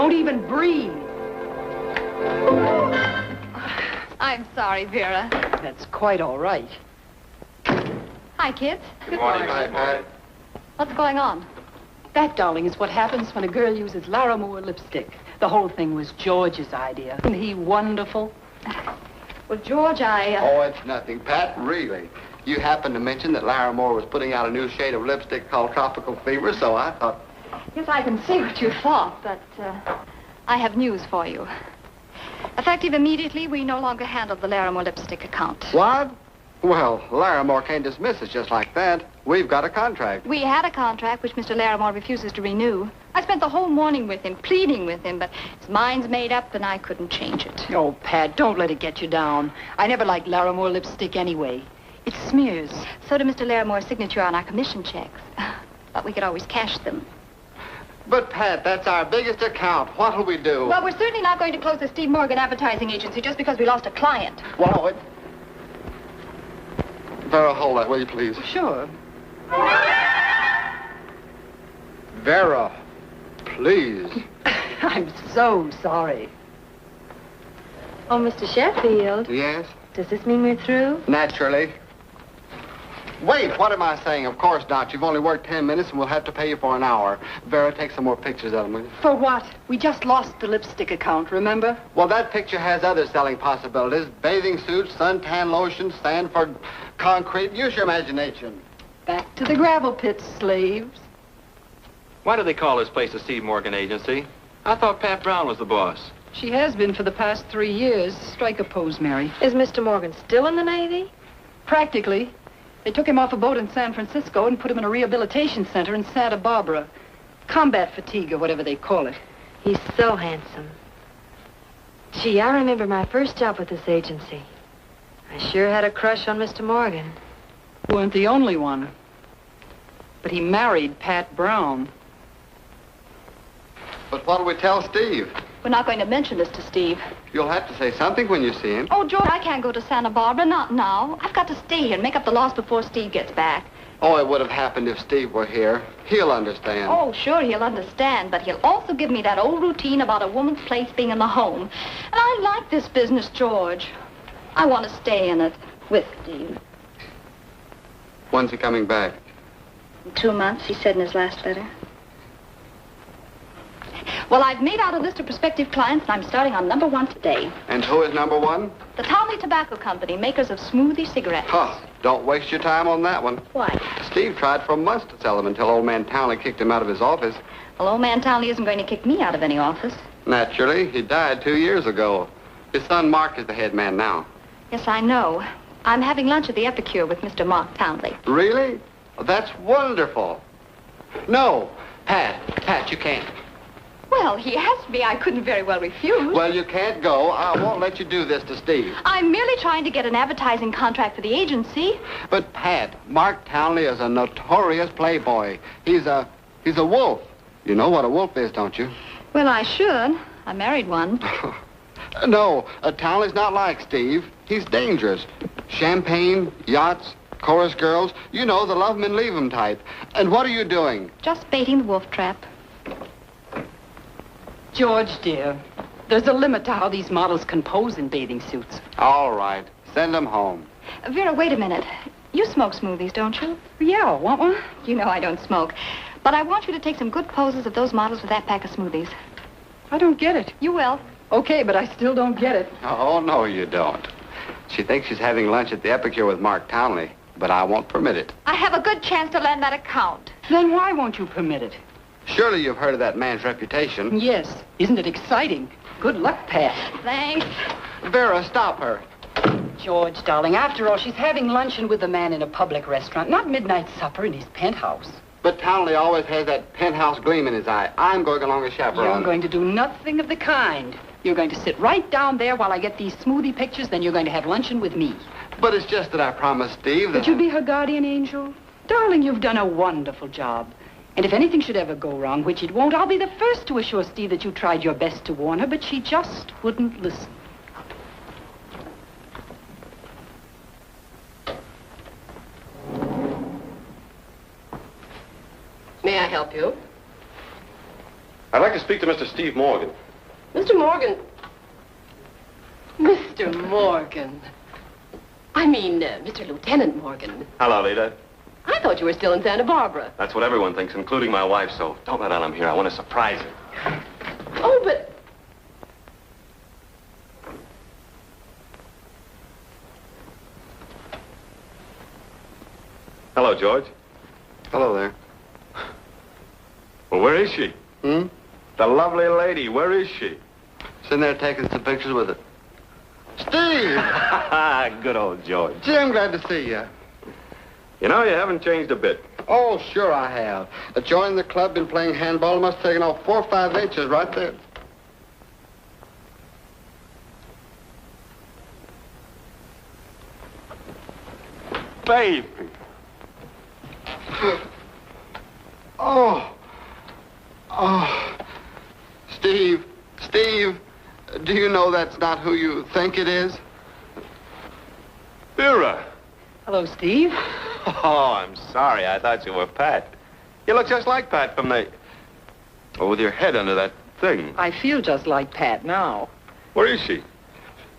Don't even breathe. I'm sorry, Vera. That's quite all right. Hi, kids. Good morning, Pat. What's going on? That, darling, is what happens when a girl uses Mohr lipstick. The whole thing was George's idea. Isn't he wonderful? Well, George, Oh, it's nothing, Pat, really. You happened to mention that Mohr was putting out a new shade of lipstick called Tropical Fever, so I thought... Yes, I can see what you thought, but I have news for you. Effective immediately, we no longer handle the Mohr lipstick account. What? Well, Mohr can't dismiss us just like that. We've got a contract. We had a contract which Mr. Mohr refuses to renew. I spent the whole morning with him, pleading with him, but his mind's made up and I couldn't change it. Oh, Pat, don't let it get you down. I never liked Mohr lipstick anyway. It smears. So did Mr. Mohr's signature on our commission checks. But we could always cash them. But, Pat, that's our biggest account. What'll we do? Well, we're certainly not going to close the Steve Morgan advertising agency just because we lost a client. Well, it... Vera, hold that, will you, please? Sure. Vera, please. I'm so sorry. Oh, Mr. Sheffield. Yes? Does this mean we're through? Naturally. Wait, what am I saying? Of course not. You've only worked 10 minutes and we'll have to pay you for an hour. Vera, take some more pictures of them, will you? For what? We just lost the lipstick account, remember? Well, that picture has other selling possibilities. Bathing suits, suntan lotion, sand for concrete. Use your imagination. Back to the gravel pits, slaves. Why do they call this place the Steve Morgan Agency? I thought Pat Brown was the boss. She has been for the past 3 years. Strike a pose, Mary. Is Mr. Morgan still in the Navy? Practically. They took him off a boat in San Francisco and put him in a rehabilitation center in Santa Barbara. Combat fatigue or whatever they call it. He's so handsome. Gee, I remember my first job with this agency. I sure had a crush on Mr. Morgan. Weren't the only one. But he married Pat Brown. But what'll we tell Steve? We're not going to mention this to Steve. You'll have to say something when you see him. Oh, George, I can't go to Santa Barbara, not now. I've got to stay here and make up the loss before Steve gets back. Oh, it would have happened if Steve were here. He'll understand. Oh, sure, he'll understand, but he'll also give me that old routine about a woman's place being in the home. And I like this business, George. I want to stay in it with Steve. When's he coming back? In 2 months, he said in his last letter. Well, I've made out a list of prospective clients, and I'm starting on number 1 today. And who is number 1? The Townley Tobacco Company, makers of smoothie cigarettes. Huh. Don't waste your time on that one. Why? Steve tried for months to sell them until old man Townley kicked him out of his office. Well, old man Townley isn't going to kick me out of any office. Naturally. He died 2 years ago. His son Mark is the head man now. Yes, I know. I'm having lunch at the Epicure with Mr. Mark Townley. Really? That's wonderful. No. Pat, you can't. Well, he asked me. I couldn't very well refuse. Well, you can't go. I won't let you do this to Steve. I'm merely trying to get an advertising contract for the agency. But, Pat, Mark Townley is a notorious playboy. He's a wolf. You know what a wolf is, don't you? Well, I should. I married one. No, Townley's not like Steve. He's dangerous. Champagne, yachts, chorus girls. You know, the love 'em and leave 'em type. And what are you doing? Just baiting the wolf trap. George, dear, there's a limit to how these models can pose in bathing suits. All right. Send them home. Vera, wait a minute. You smoke smoothies, don't you? Yeah, want one? You know I don't smoke. But I want you to take some good poses of those models with that pack of smoothies. I don't get it. You will. Okay, but I still don't get it. Oh, no, you don't. She thinks she's having lunch at the Epicure with Mark Townley, but I won't permit it. I have a good chance to land that account. Then why won't you permit it? Surely you've heard of that man's reputation. Yes. Isn't it exciting? Good luck, Pat. Thanks. Vera, stop her. George, darling, after all, she's having luncheon with a man in a public restaurant, not midnight supper in his penthouse. But Townley always has that penthouse gleam in his eye. I'm going along as chaperone. You're going to do nothing of the kind. You're going to sit right down there while I get these smoothie pictures, then you're going to have luncheon with me. But it's just that I promised Steve that... Would you be her guardian angel? Darling, you've done a wonderful job. And if anything should ever go wrong, which it won't, I'll be the first to assure Steve that you tried your best to warn her, but she just wouldn't listen. May I help you? I'd like to speak to Mr. Steve Morgan. Mr. Morgan. Mr. Morgan. I mean, Mr. Lieutenant Morgan. Hello, Lita. I thought you were still in Santa Barbara. That's what everyone thinks, including my wife, so don't let on I'm here. I want to surprise her. Oh, but... Hello, George. Hello there. Well, where is she? Hmm? The lovely lady, where is she? Sitting there taking some pictures with it. Steve! Good old George. Gee, I'm glad to see you. You know, you haven't changed a bit. Oh, sure I have. Joining the club, been playing handball, must have taken off 4 or 5 inches right there. Baby. Oh. Oh. Steve, do you know that's not who you think it is? Vera. Hello, Steve. Oh, I'm sorry. I thought you were Pat. You look just like Pat from the... Oh, with your head under that thing. I feel just like Pat now. Where is she?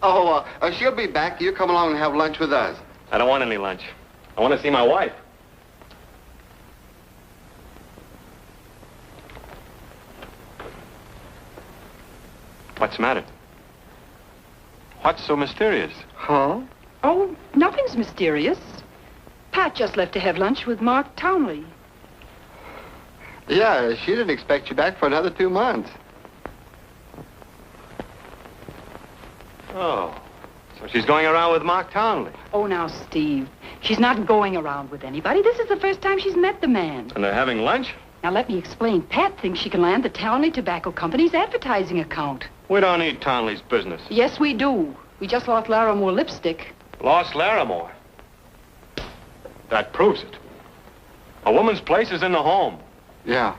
Oh, she'll be back. You come along and have lunch with us. I don't want any lunch. I want to see my wife. What's the matter? What's so mysterious? Huh? Oh, nothing's mysterious. Pat just left to have lunch with Mark Townley. Yeah, she didn't expect you back for another 2 months. Oh, so she's going around with Mark Townley. Oh, now, Steve, she's not going around with anybody. This is the first time she's met the man. And they're having lunch? Now, let me explain. Pat thinks she can land the Townley Tobacco Company's advertising account. We don't need Townley's business. Yes, we do. We just lost Larimore lipstick. Lost Larimore. That proves it. A woman's place is in the home. Yeah.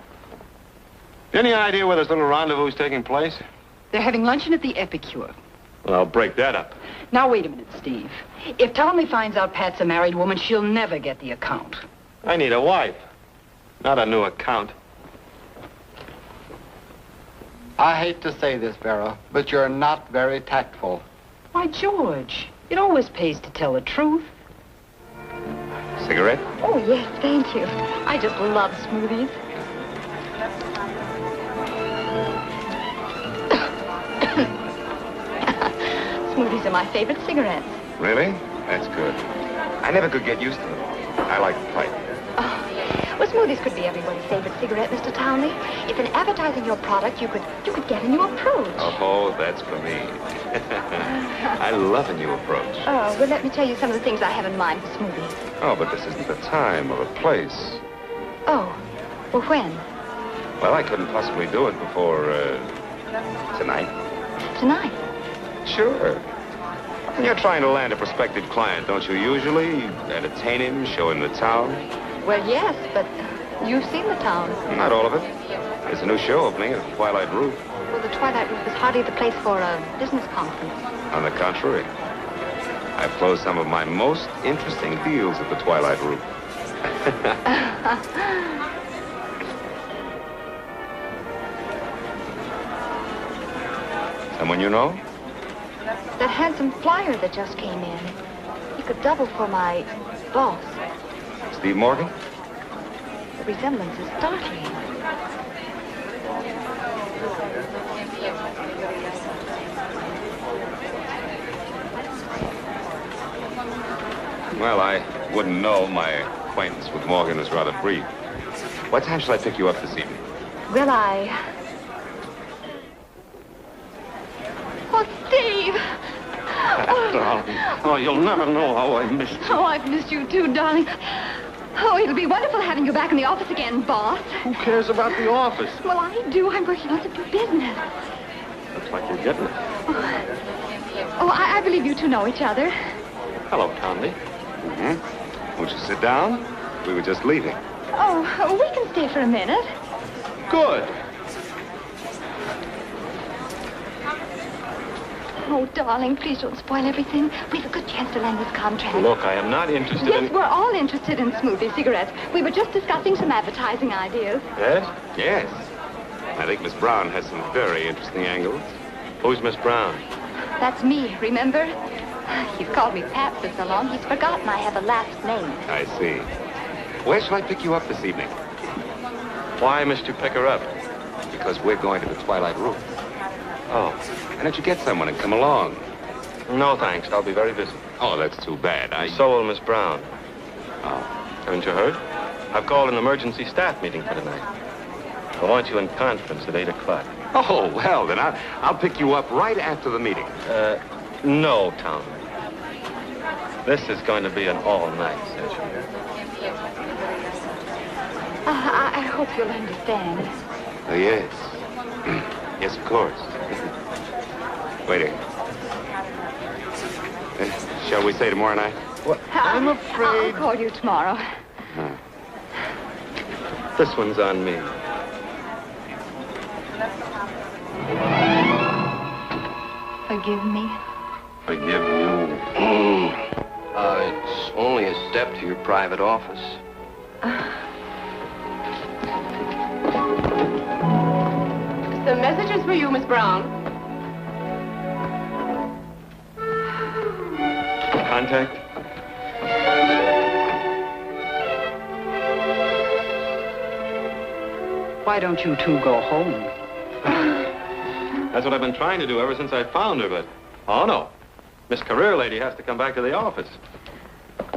Any idea where this little rendezvous is taking place? They're having luncheon at the Epicure. Well, I'll break that up. Now, wait a minute, Steve. If Townley finds out Pat's a married woman, she'll never get the account. I need a wife, not a new account. I hate to say this, Vera, but you're not very tactful. Why, George, it always pays to tell the truth. Cigarette? Oh, yes, thank you. I just love smoothies. Smoothies are my favorite cigarettes. Really? That's good. I never could get used to them. I like the pipe. Oh, well, smoothies could be everybody's favorite cigarette, Mr. Townley. If in advertising your product, you could get a new approach. Oh, that's for me. I love a new approach. Oh, well, let me tell you some of the things I have in mind for smoothies. Oh, but this isn't the time or the place. Oh, well, when? Well, I couldn't possibly do it before, tonight. Tonight? Sure. When you're trying to land a prospective client, don't you usually entertain him, show him the town? Well, yes, but you've seen the town. Not all of it. There's a new show opening at the Twilight Roof. Well, the Twilight Roof is hardly the place for a business conference. On the contrary, I've closed some of my most interesting deals at the Twilight Roof. Someone you know? That handsome flyer that just came in. He could double for my boss. Steve Morgan? The resemblance is startling. Well, I wouldn't know. My acquaintance with Morgan is rather brief. What time shall I pick you up this evening? Will I? Oh, Steve! Darling. Oh, you'll never know how I missed you. Oh, I've missed you too, darling. Oh, it'll be wonderful having you back in the office again, boss. Who cares about the office? Well, I do. I'm working on some new business. Looks like you're getting it. Oh, I believe you two know each other. Hello, Townley. Mm-hmm. Won't you sit down? We were just leaving. Oh, we can stay for a minute. Good. Oh, darling, please don't spoil everything. We have a good chance to land this contract. Look, I am not interested Yes, in... we're all interested in smoothie cigarettes. We were just discussing some advertising ideas. Yes? Yes. I think Miss Brown has some very interesting angles. Who's Miss Brown? That's me, remember? He's called me Pat for so long, he's forgotten I have a last name. I see. Where shall I pick you up this evening? Why must you pick her up? Because we're going to the Twilight Room. Oh, why don't you get someone and come along? No, thanks. I'll be very busy. Oh, that's too bad. So will Miss Brown. Oh. Haven't you heard? I've called an emergency staff meeting for tonight. I want you in conference at 8 o'clock. Oh, well, then I'll pick you up right after the meeting. No, Tom. This is going to be an all-night session. I hope you'll understand. Oh, yes. Yes, of course. Waiting. Shall we say tomorrow night? Well, I'm afraid... I'll call you tomorrow. This one's on me. Forgive me. Forgive you. It's only a step to your private office. The message is for you, Miss Brown. Contact? Why don't you two go home? That's what I've been trying to do ever since I found her, but... Oh, no. Miss Career Lady has to come back to the office.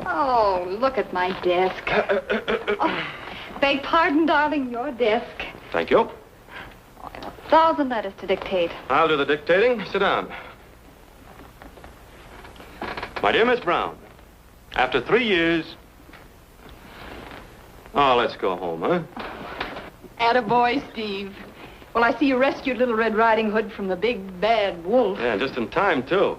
Oh, look at my desk. Oh, beg pardon, darling, your desk. Thank you. Oh, I have 1,000 letters to dictate. I'll do the dictating. Sit down. My dear Miss Brown, after 3 years... Oh, let's go home, huh? Attaboy, Steve. Well, I see you rescued Little Red Riding Hood from the big, bad wolf. Yeah, just in time, too.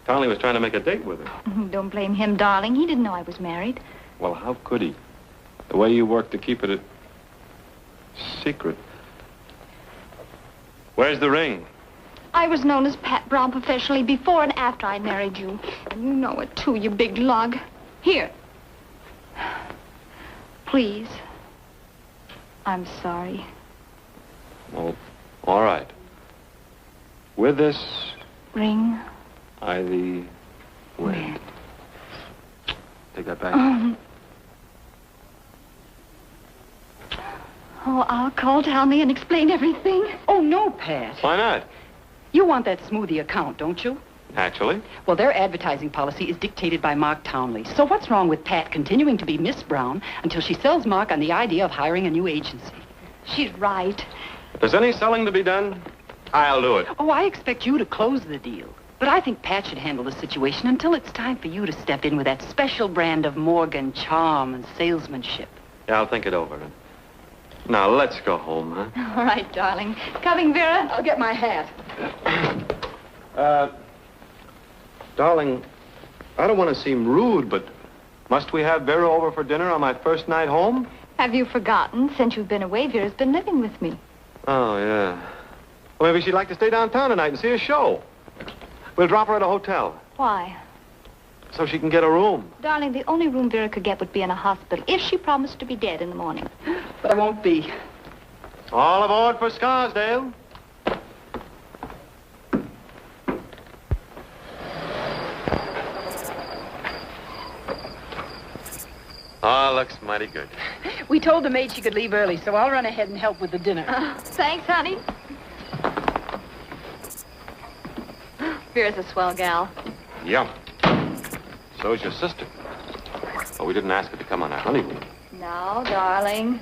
Conley was trying to make a date with her. Don't blame him, darling. He didn't know I was married. Well, how could he? The way you worked to keep it a secret. Where's the ring? I was known as Pat Brown professionally before and after I married you. And you know it, too, you big lug. Here. Please. I'm sorry. Well, all right. With this, Ring. I the win. Take that back. Oh, I'll call Tommy and explain everything. Oh, no, Pat. Why not? You want that smoothie account, don't you? Actually. Well, their advertising policy is dictated by Mark Townley. So what's wrong with Pat continuing to be Miss Brown until she sells Mark on the idea of hiring a new agency? She's right. If there's any selling to be done, I'll do it. Oh, I expect you to close the deal. But I think Pat should handle the situation until it's time for you to step in with that special brand of Morgan charm and salesmanship. Yeah, I'll think it over. Now, let's go home, huh? All right, darling. Coming, Vera? I'll get my hat. Darling, I don't want to seem rude, but must we have Vera over for dinner on my first night home? Have you forgotten? Since you've been away, Vera's been living with me. Oh, yeah. Well, maybe she'd like to stay downtown tonight and see a show. We'll drop her at a hotel Why? so she can get a room. Darling, the only room Vera could get would be in a hospital if she promised to be dead in the morning. But I won't be. All aboard for Scarsdale. Oh, looks mighty good. We told the maid she could leave early, so I'll run ahead and help with the dinner. Thanks, honey. Vera's a swell gal. Yeah. So's your sister. But we didn't ask her to come on our honeymoon. No, darling.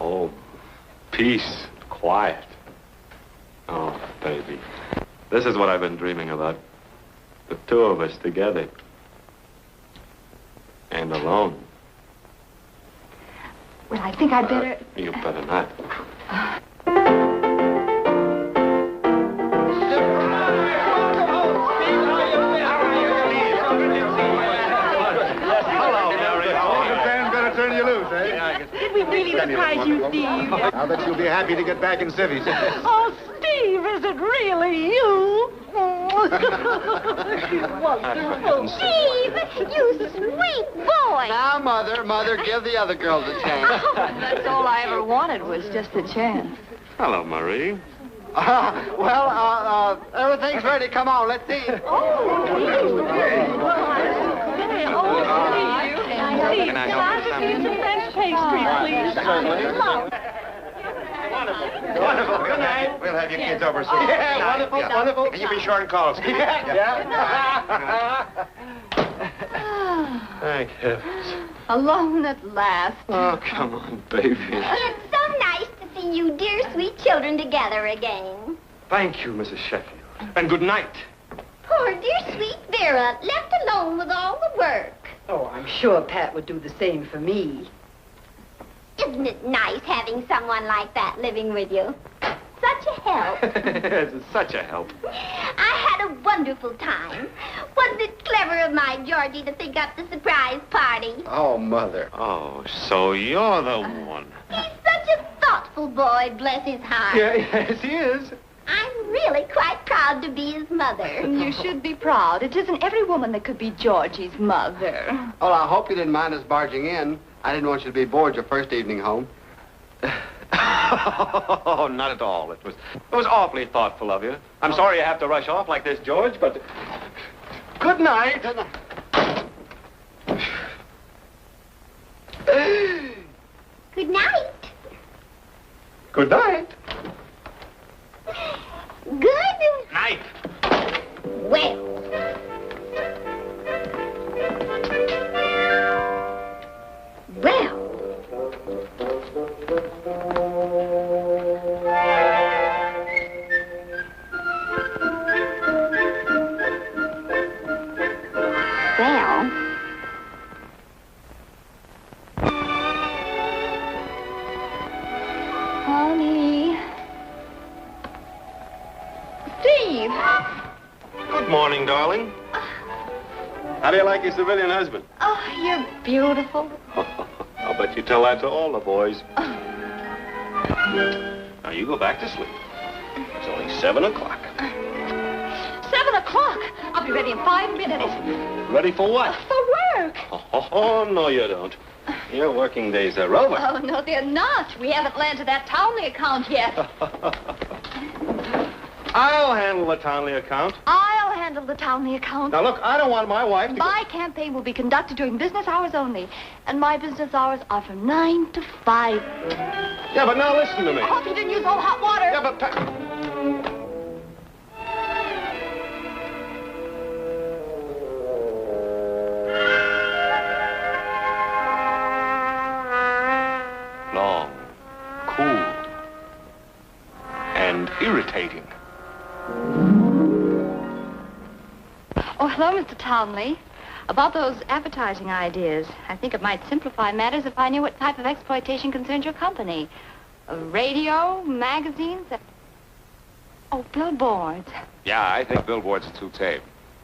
Oh, peace, quiet. Oh, baby. This is what I've been dreaming about. The two of us together. And alone. Well, I think I'd better... You better not. Hello, Mary. The fan's gonna turn you loose, eh? Did we really surprise you, Steve? I'll bet you'll be happy to get back in civvies. Oh, Steve, is it really you? Steve, you sweet boy. Now, Mother, give the other girls a chance. That's all I ever wanted was just a chance. Hello, Marie. Everything's ready. Come on, let's eat. Can I help you with something? French pastry, please. Wonderful. Good night. We'll have your kids over soon. Yeah, wonderful. And you be sure and call us. Thank heavens. Alone at last. Oh, come on, baby. It's so nice to see you dear sweet children together again. Thank you, Mrs. Sheffield. And good night. Poor dear sweet Vera, left alone with all the work. Oh, I'm sure Pat would do the same for me. Isn't it nice having someone like that living with you? Such a help. It's such a help. I had a wonderful time. Wasn't it clever of my Georgie to think up the surprise party? Oh, Mother. Oh, so you're the one. He's such a thoughtful boy, bless his heart. Yes, he is. I'm really quite proud to be his mother. You should be proud. It isn't every woman that could be Georgie's mother. Well, I hope you didn't mind us barging in. I didn't want you to be bored your first evening home. Oh, not at all. It was awfully thoughtful of you. I'm sorry you have to rush off like this, George, but good night. Good night. Good night. Good night. Good Night. well. Well. Well. Honey. Steve. Good morning, darling. How do you like your civilian husband? Oh, you're beautiful. I'll bet you tell that to all the boys. Now, you go back to sleep. It's only 7 o'clock. 7 o'clock. I'll be ready in 5 minutes. Ready for what? For work. Oh, no, you don't. Your working days are over. Oh, no, they're not. We haven't landed that Townley account yet. I'll handle the Townley account. I'll handle the Townley account. Now, look, I don't want my wife to... My campaign will be conducted during business hours only. And my business hours are from 9 to 5. Yeah, but now listen to me. I hope you didn't use all hot water. Yeah, but... Long, cool, and irritating. Oh, hello, Mr. Townley. About those advertising ideas, I think it might simplify matters if I knew what type of exploitation concerns your company. Radio, magazines, oh, billboards. Yeah, I think billboards are too tame.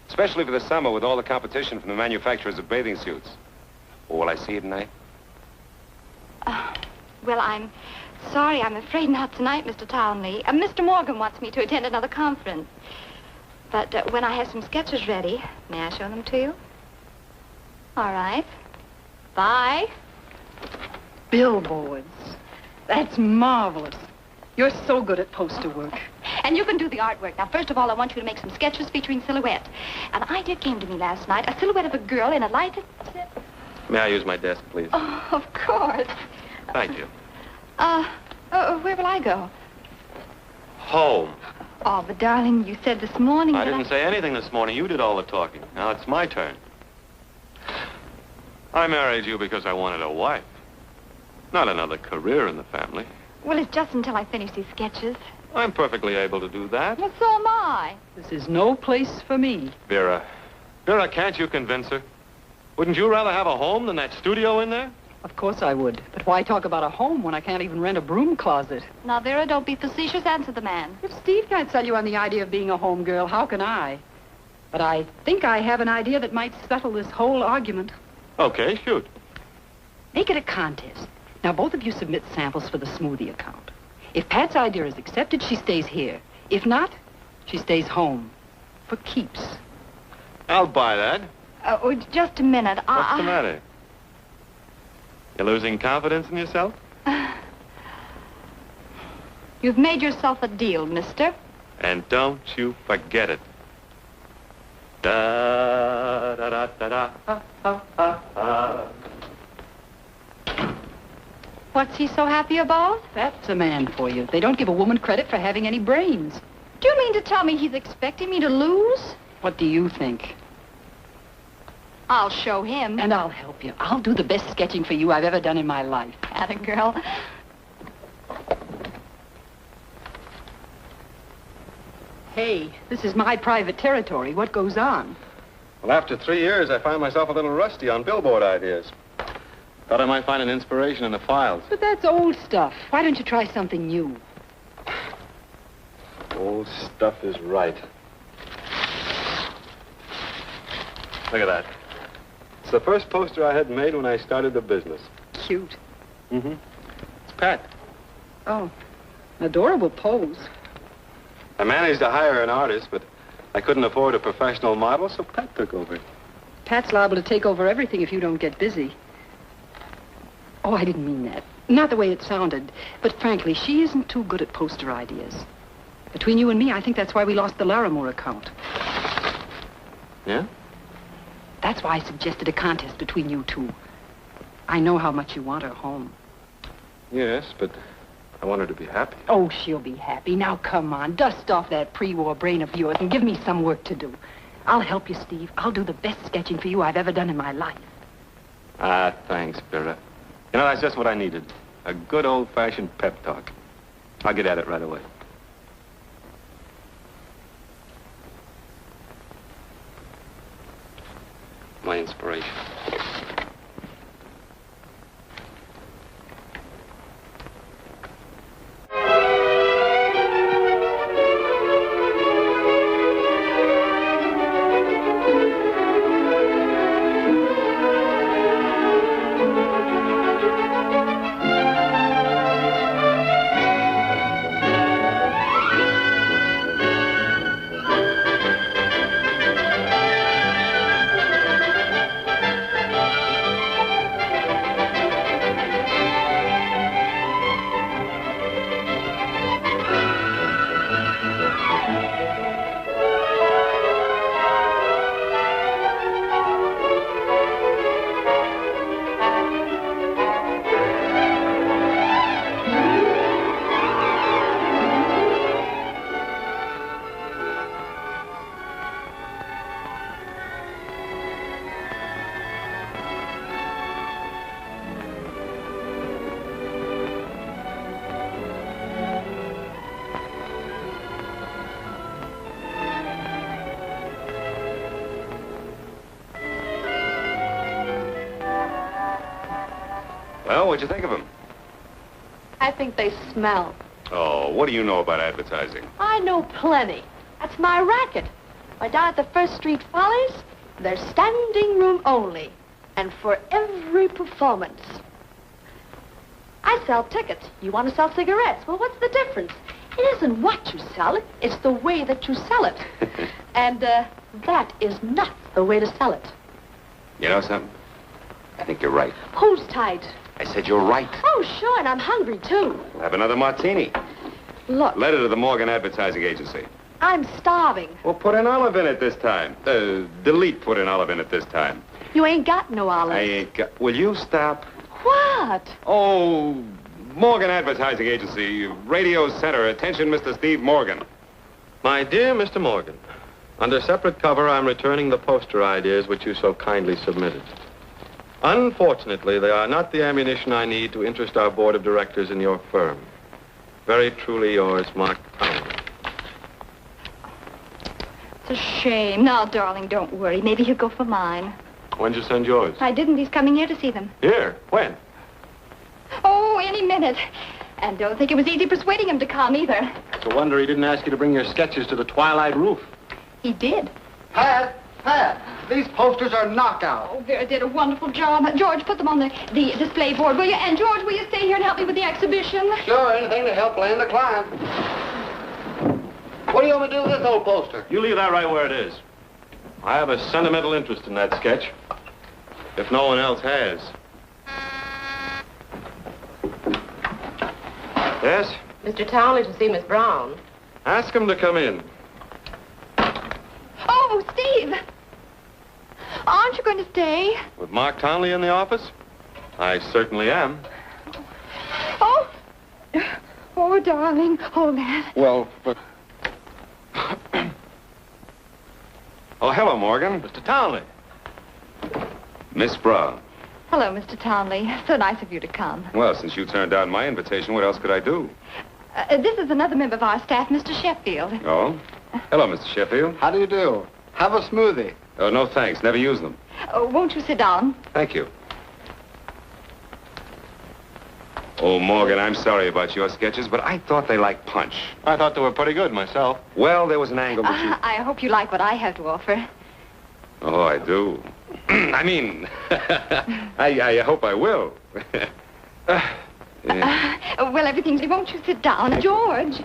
Especially for the summer with all the competition from the manufacturers of bathing suits. Oh, will I see you tonight? Well, I'm sorry. I'm afraid not tonight, Mr. Townley. Mr. Morgan wants me to attend another conference. But when I have some sketches ready, may I show them to you? All right. Bye. Billboards. That's marvelous. You're so good at poster work. And you can do the artwork. Now, first of all, I want you to make some sketches featuring silhouette. An idea came to me last night, a silhouette of a girl in a lighted... May I use my desk, please? Oh, of course. Thank you. Where will I go? Home. Oh, but darling, you said this morning I that didn't say anything this morning. You did all the talking. Now it's my turn. I married you because I wanted a wife. Not another career in the family. Well, it's just until I finish these sketches. I'm perfectly able to do that. Well, so am I. This is no place for me. Vera, can't you convince her? Wouldn't you rather have a home than that studio in there? Of course I would. But why talk about a home when I can't even rent a broom closet? Now, Vera, don't be facetious. Answer the man. If Steve can't sell you on the idea of being a home girl, how can I? But I think I have an idea that might settle this whole argument. Okay, shoot. Make it a contest. Now, both of you submit samples for the smoothie account. If Pat's idea is accepted, she stays here. If not, she stays home. for keeps. I'll buy that. Oh, just a minute. What's the matter? You're losing confidence in yourself? You've made yourself a deal, mister. And don't you forget it. Da da da da da ha ha ha ha. What's he so happy about? That's a man for you. They don't give a woman credit for having any brains. Do you mean to tell me he's expecting me to lose? What do you think? I'll show him. And I'll help you. I'll do the best sketching for you I've ever done in my life. Atta girl. Hey, this is my private territory. What goes on? Well, after 3 years, I find myself a little rusty on billboard ideas. Thought I might find an inspiration in the files. But that's old stuff. Why don't you try something new? Old stuff is right. Look at that. It's the first poster I had made when I started the business. Cute. Mm-hmm. It's Pat. Oh, adorable pose. I managed to hire an artist, but I couldn't afford a professional model, so Pat took over. Pat's liable to take over everything if you don't get busy. Oh, I didn't mean that. Not the way it sounded. But frankly, she isn't too good at poster ideas. Between you and me, I think that's why we lost the Larimore account. Yeah? That's why I suggested a contest between you two. I know how much you want her home. Yes, but I want her to be happy. Oh, she'll be happy. Now, come on. Dust off that pre-war brain of yours and give me some work to do. I'll help you, Steve. I'll do the best sketching for you I've ever done in my life. Ah, thanks, Vera. You know, that's just what I needed. A good old-fashioned pep talk. I'll get at it right away. My inspiration. Well, what'd you think of them? I think they smell. Oh, what do you know about advertising? I know plenty. That's my racket. Why, down at the First Street Follies, there's standing room only. And for every performance. I sell tickets. You want to sell cigarettes. Well, what's the difference? It isn't what you sell, it's the way that you sell it. And that is not the way to sell it. You know something? I think you're right. Who's tight? I said you're right. Oh, sure, and I'm hungry, too. We'll have another martini. Look, Letter to the Morgan Advertising Agency. I'm starving. Well, put an olive in it this time. Delete put an olive in it this time. You ain't got no olives. I ain't got... Will you stop? What? Oh, Morgan Advertising Agency, Radio Center. Attention, Mr. Steve Morgan. My dear Mr. Morgan, under separate cover, I'm returning the poster ideas which you so kindly submitted. Unfortunately, they are not the ammunition I need to interest our board of directors in your firm. Very truly yours, Mark Towner. It's a shame. Now, darling, don't worry. Maybe he'll go for mine. When'd you send yours? I didn't. He's coming here to see them. Here? When? Oh, any minute. And don't think it was easy persuading him to come, either. It's a wonder he didn't ask you to bring your sketches to the Twilight Roof. He did. Pat, these posters are knockout. Oh, Vera did a wonderful job. George, put them on the display board, will you? And, George, will you stay here and help me with the exhibition? Sure, anything to help land the client. What do you want me to do with this old poster? You leave that right where it is. I have a sentimental interest in that sketch, if no one else has. Yes? Mr. Townley to see Miss Brown. Ask him to come in. Oh, Steve! Aren't you going to stay? With Mark Townley in the office? I certainly am. Oh! Oh, darling. Oh, man. Well, but... Oh, hello, Morgan. Mr. Townley. Miss Brown. Hello, Mr. Townley. So nice of you to come. Well, since you turned down my invitation, what else could I do? This is another member of our staff, Mr. Sheffield. Oh? Hello, Mr. Sheffield. How do you do? Have a smoothie. Oh, no, thanks. Never use them. Won't you sit down? Thank you. Oh, Morgan, I'm sorry about your sketches, but I thought they liked punch. I thought they were pretty good myself. Well, there was an angle that you... I hope you like what I have to offer. Oh, I do. I mean, I hope I will. Well, everything's... Won't you sit down? George.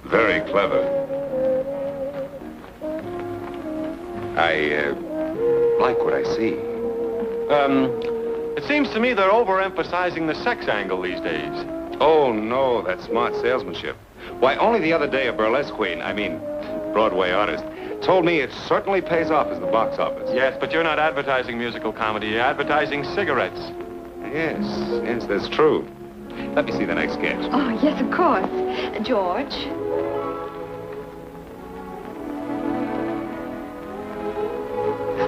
Very clever. I like what I see. It seems to me they're overemphasizing the sex angle these days. Oh, no, that's smart salesmanship. Why, only the other day a burlesque queen, Broadway artist, told me it certainly pays off as the box office. Yes, but you're not advertising musical comedy. You're advertising cigarettes. Yes, that's true. Let me see the next sketch. Oh, yes, of course. George.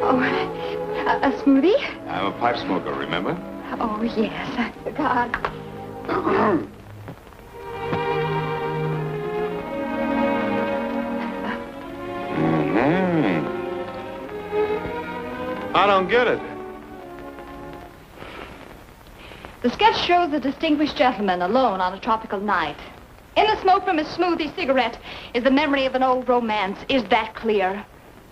Oh, a smoothie? I'm a pipe smoker, remember? Oh, yes, I forgot. I don't get it. The sketch shows a distinguished gentleman alone on a tropical night. In the smoke from his smoothie cigarette is the memory of an old romance. Is that clear?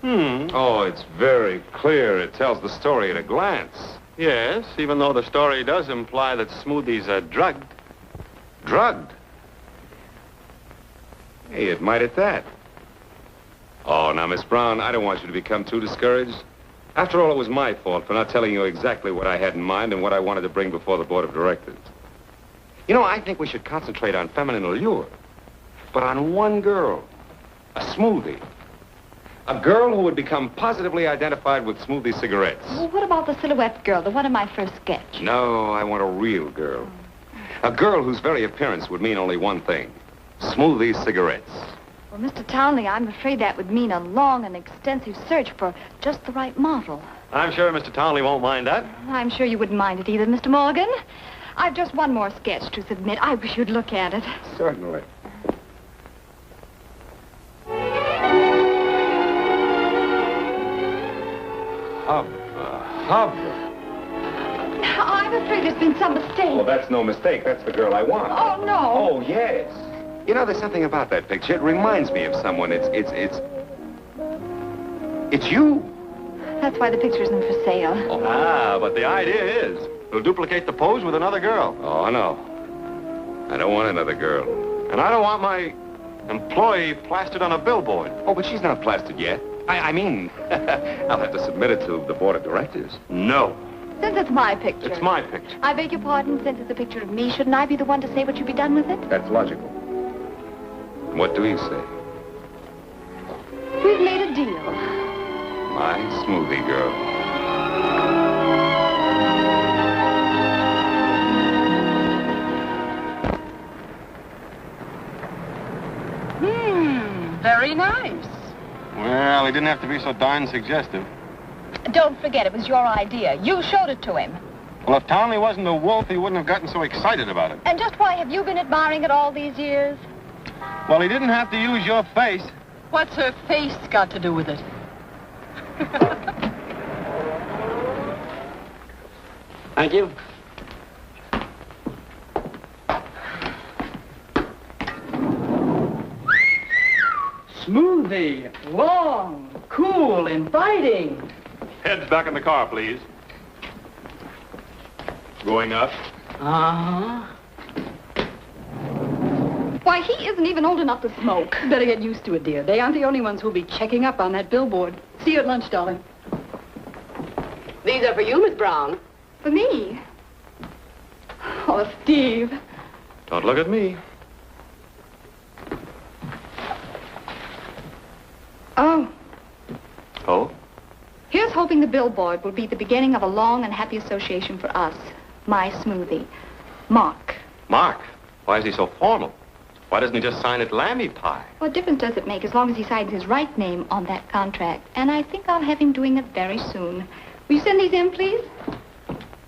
Oh, it's very clear. It tells the story at a glance. Yes, even though the story does imply that smoothies are drugged. Drugged? Hey, it might at that. Oh, now, Miss Brown, I don't want you to become too discouraged. After all, it was my fault for not telling you exactly what I had in mind and what I wanted to bring before the board of directors. You know, I think we should concentrate on feminine allure, but on one girl, a smoothie. A girl who would become positively identified with smoothie cigarettes. Well, what about the silhouette girl, the one in my first sketch? No, I want a real girl. A girl whose very appearance would mean only one thing. Smoothie cigarettes. Well, Mr. Townley, I'm afraid that would mean a long and extensive search for just the right model. I'm sure Mr. Townley won't mind that. I'm sure you wouldn't mind it either, Mr. Morgan. I've just one more sketch to submit. I wish you'd look at it. Certainly. Hub. I'm afraid there's been some mistake. Oh, that's no mistake. That's the girl I want. Oh, no. Oh, yes. You know, there's something about that picture. It reminds me of someone. It's you. That's why the picture isn't for sale. Oh. Ah, but the idea is we'll duplicate the pose with another girl. Oh, no. I don't want another girl. And I don't want my employee plastered on a billboard. Oh, but she's not plastered yet. I mean, I'll have to submit it to the board of directors. No. Since it's my picture. It's my picture. I beg your pardon, since it's a picture of me, shouldn't I be the one to say what should be done with it? That's logical. What do you say? We've made a deal. My smoothie girl. Very nice. Well, he didn't have to be so darn suggestive. Don't forget, it was your idea. You showed it to him. Well, if Townley wasn't a wolf, he wouldn't have gotten so excited about it. And just why have you been admiring it all these years? Well, he didn't have to use your face. What's her face got to do with it? Thank you. Smoothie, long, cool. cool, inviting. Heads back in the car, please. Going up. Uh-huh. Why, he isn't even old enough to smoke. Better get used to it, dear. They aren't the only ones who'll be checking up on that billboard. See you at lunch, darling. These are for you, Miss Brown. For me? Oh, Steve. Don't look at me. Oh. Oh? Here's hoping the billboard will be the beginning of a long and happy association for us. My smoothie. Mark. Mark? Why is he so formal? Why doesn't he just sign it Lammy Pie? What difference does it make as long as he signs his right name on that contract? And I think I'll have him doing it very soon. Will you send these in, please?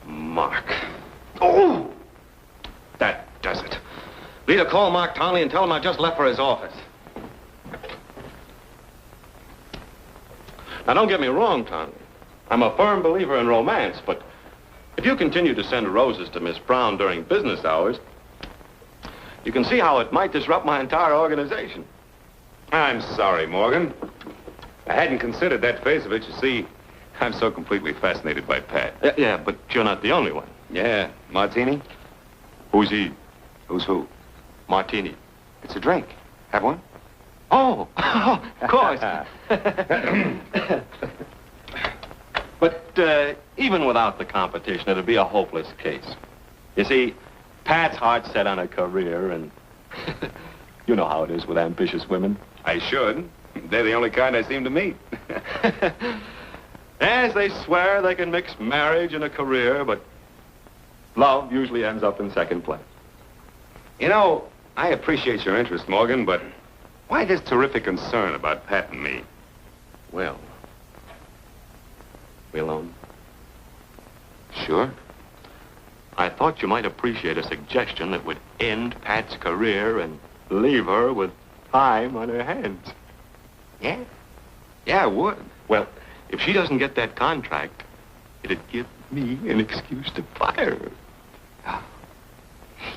Mark. Oh! That does it. Lita, call Mark Townley and tell him I just left for his office. Now, don't get me wrong, Townley. I'm a firm believer in romance, but if you continue to send roses to Miss Brown during business hours, you can see how it might disrupt my entire organization. I'm sorry, Morgan. I hadn't considered that phase of it. You see, I'm so completely fascinated by Pat. Yeah, but you're not the only one. Yeah. Martini? Who's he? Who's who? Martini. It's a drink. Have one? Oh, of course. But even without the competition, it'd be a hopeless case. You see, Pat's heart's set on a career, and you know how it is with ambitious women. I should. They're the only kind I seem to meet. As they swear they can mix marriage and a career, but love usually ends up in second place. You know, I appreciate your interest, Morgan, but why this terrific concern about Pat and me? Well, we alone? Sure. I thought you might appreciate a suggestion that would end Pat's career and leave her with time on her hands. Yeah? Yeah, I would. Well, if she doesn't get that contract, it'd give me an excuse to fire her. Oh.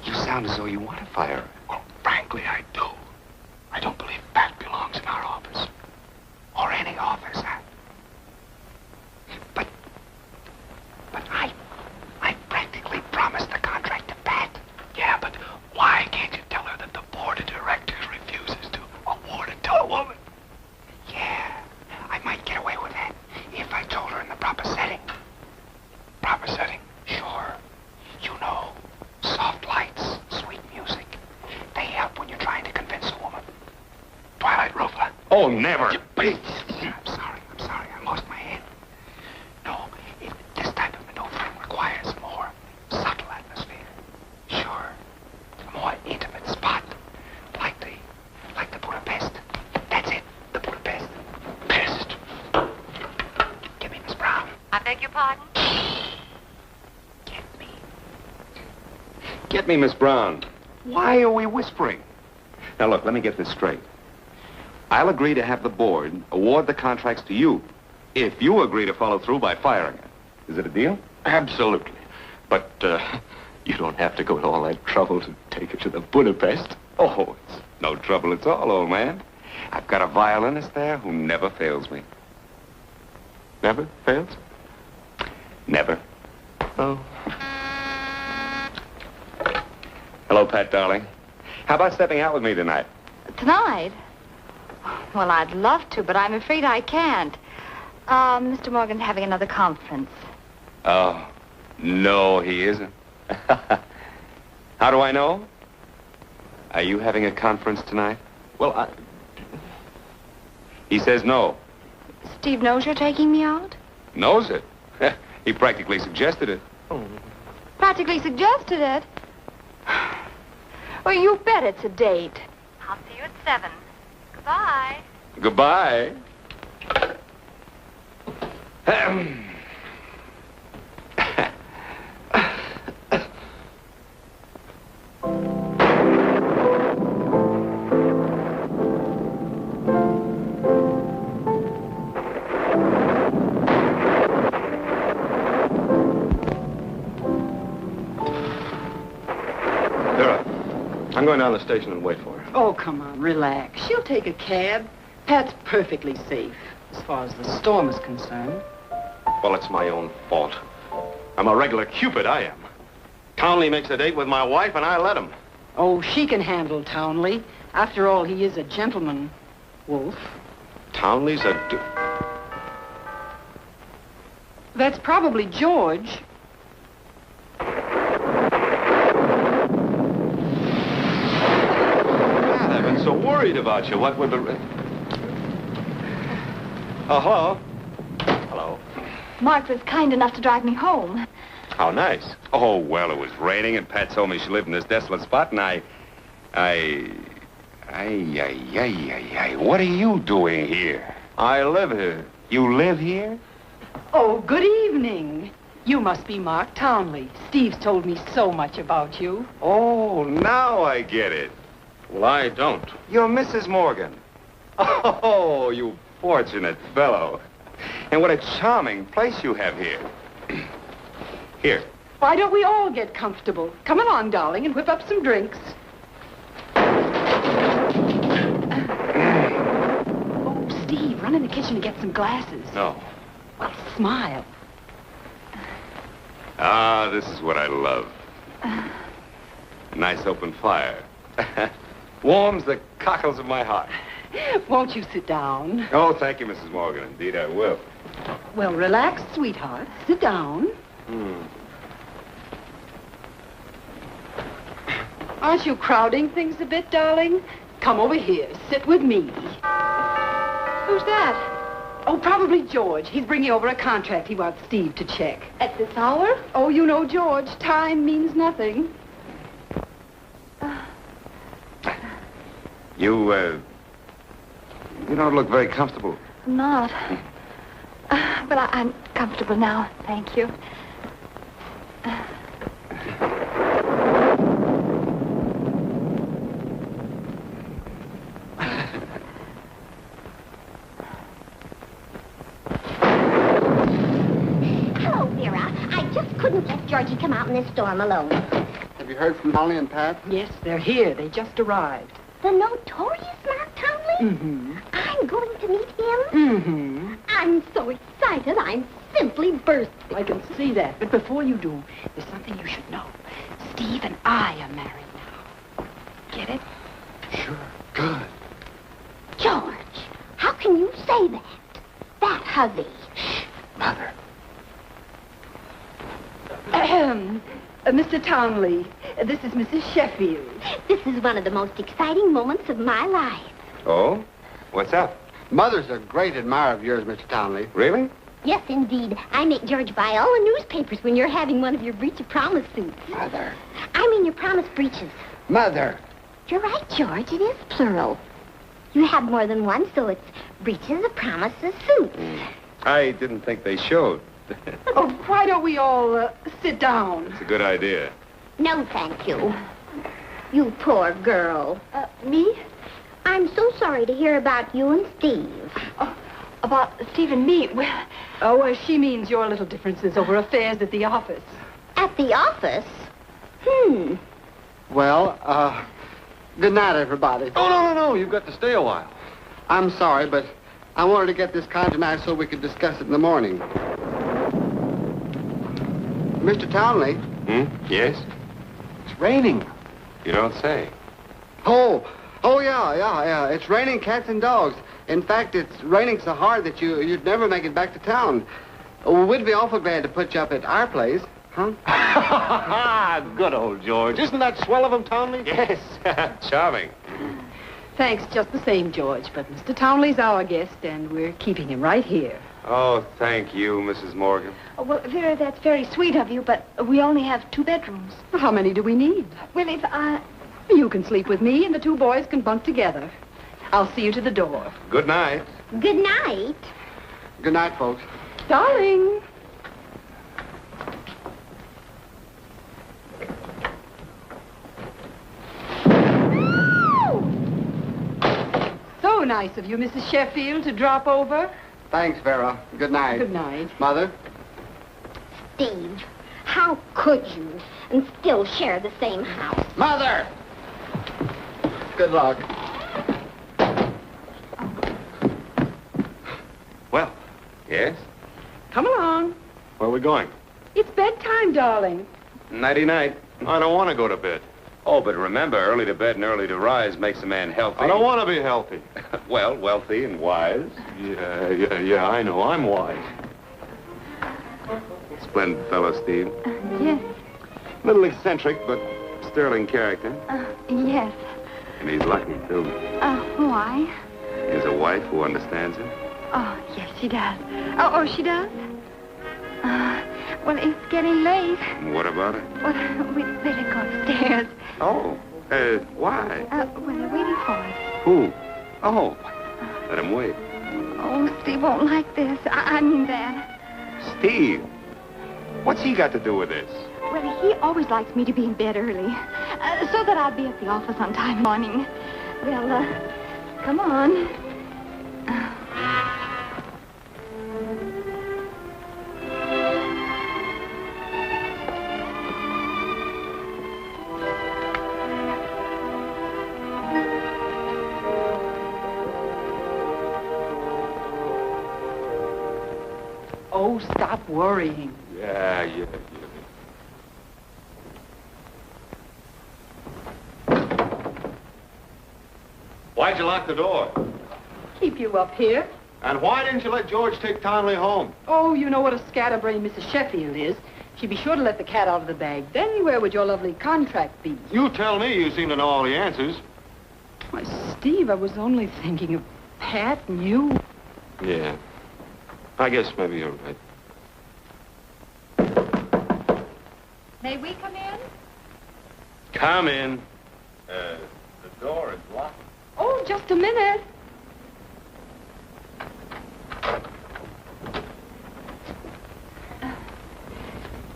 You sound as though you want to fire her. Well, frankly, I do. I don't believe Pat belongs in our office. Or any office, But I practically promised the contract to Pat. Yeah, but why can't you tell her that the board of directors refuses to award it to a woman? Yeah, I might get away with that if I told her in the proper setting. Proper setting? Sure. You know, soft lights, sweet music. They help when you're trying to convince a woman. Twilight Rover. Oh, never. I'm sorry. I lost my head. No, this type of maneuvering requires a more subtle atmosphere. Sure. A more intimate spot. Like the Budapest. That's it. The Budapest. Pest. Get me, Miss Brown. I beg your pardon? Get me, Miss Brown. Why are we whispering? Now, look, let me get this straight. I'll agree to have the board award the contracts to you if you agree to follow through by firing her. Is it a deal? Absolutely. But you don't have to go to all that trouble to take her to the Budapest. Oh, it's no trouble at all, old man. I've got a violinist there who never fails me. Never fails? Never. Oh. Hello, Pat, darling. How about stepping out with me tonight? Tonight? Well, I'd love to, but I'm afraid I can't. Mr. Morgan's having another conference. Oh, no, he isn't. How do I know? Are you having a conference tonight? Well, He says no. Steve knows you're taking me out? Knows it. He practically suggested it. oh. Practically suggested it. Well, you bet it's a date. I'll see you at 7. Goodbye. Goodbye. I'm going down to the station and wait for her. Oh, come on, relax. She'll take a cab. Pat's perfectly safe. as far as the storm is concerned. Well, it's my own fault. I'm a regular Cupid, I am. Townley makes a date with my wife, and I let him. Oh, she can handle Townley. After all, he is a gentleman, Wolf. Townley's a... That's probably George. God, I've been so worried about you. What would the... Oh, hello. Hello. Mark was kind enough to drive me home. How nice. Oh, well, it was raining, and Pat told me she lived in this desolate spot, and what are you doing here? I live here. You live here? Oh, good evening. You must be Mark Townley. Steve's told me so much about you. Oh, now I get it. Well, I don't. You're Mrs. Morgan. Oh, you fortunate fellow. And what a charming place you have here. Here. Why don't we all get comfortable? Come along, darling, and whip up some drinks. Oh, Steve, run in the kitchen to get some glasses. No. Well, smile. Ah, this is what I love. Nice open fire. Warms the cockles of my heart. Won't you sit down? Oh, thank you, Mrs. Morgan. Indeed, I will. Well, relax, sweetheart. Sit down. Aren't you crowding things a bit, darling? Come over here. Sit with me. Who's that? Oh, probably George. He's bringing over a contract he wants Steve to check. At this hour? Oh, you know, George, time means nothing. You don't look very comfortable. I'm not. But I'm comfortable now, thank you. Hello, Vera. I just couldn't let Georgie come out in this storm alone. Have you heard from Holly and Pat? Yes, they're here. They just arrived. The notorious Mark Townley? Mm-hmm. I'm going to meet him? Mm-hmm. I'm so excited, I'm simply bursting. I can see that. But before you do, there's something you should know. Steve and I are married now. Get it? Sure. Good. George, how can you say that? That hubby. Shh, Mother. Mr. Townley, this is Mrs. Sheffield. This is one of the most exciting moments of my life. Oh? What's up? Mother's a great admirer of yours, Mr. Townley. Really? Yes, indeed. I make George buy all the newspapers when you're having one of your breach of promise suits. Mother. I mean your promise breaches. Mother. You're right, George. It is plural. You have more than one, so it's breaches of promises suits. I didn't think they showed. Oh, why don't we all sit down? It's a good idea. No, thank you. You poor girl. Me? I'm so sorry to hear about you and Steve. Oh, about Steve and me. Well, Oh, she means your little differences over affairs at the office. At the office? Well, good night, everybody. Oh, no. You've got to stay a while. I'm sorry, but I wanted to get this contract tonight so we could discuss it in the morning. Mr. Townley? Yes? It's raining. You don't say. Oh, yeah. It's raining cats and dogs. In fact, it's raining so hard that you'd never make it back to town. We'd be awful glad to put you up at our place, huh? Good old George. Isn't that swell of him, Townley? Yes. Charming. Thanks just the same, George. But Mr. Townley's our guest, and we're keeping him right here. Oh, thank you, Mrs. Morgan. oh, well, Vera, that's very sweet of you, but we only have 2 bedrooms. Well, how many do we need? Well, if You can sleep with me, and the 2 boys can bunk together. I'll see you to the door. Good night. Good night. Good night, folks. Darling. So nice of you, Mrs. Sheffield, to drop over. Thanks, Vera. Good night. Good night. Mother? Steve, how could you and still share the same house? Mother! Good luck. Yes? Come along. Where are we going? It's bedtime, darling. Nighty-night. I don't want to go to bed. Oh, but remember, early to bed and early to rise makes a man healthy. I don't want to be healthy. Well, wealthy and wise. Yeah, I know. I'm wise. Splendid fellow, Steve. Yes. Little eccentric, but sterling character. Yes. And he's lucky, too. Why? He has a wife who understands him. Oh, yes, she does. Oh, she does? Well, it's getting late. And what about it? Well, we'd better go upstairs. Oh, why? Well, they're waiting for us. Who? Oh, let him wait. Oh, Steve won't like this. I mean that. Steve? What's he got to do with this? Well, he always likes me to be in bed early, so that I'll be at the office on time in the morning. Well, come on. Oh, stop worrying. Yeah. Why'd you lock the door? Keep you up here. And why didn't you let George take Townley home? Oh, you know what a scatterbrain Mrs. Sheffield is. She'd be sure to let the cat out of the bag. Then where would your lovely contract be? You tell me. You seem to know all the answers. Why, Steve, I was only thinking of Pat and you. Yeah. I guess maybe you're right. May we come in? Come in. The door is locked. Oh, just a minute.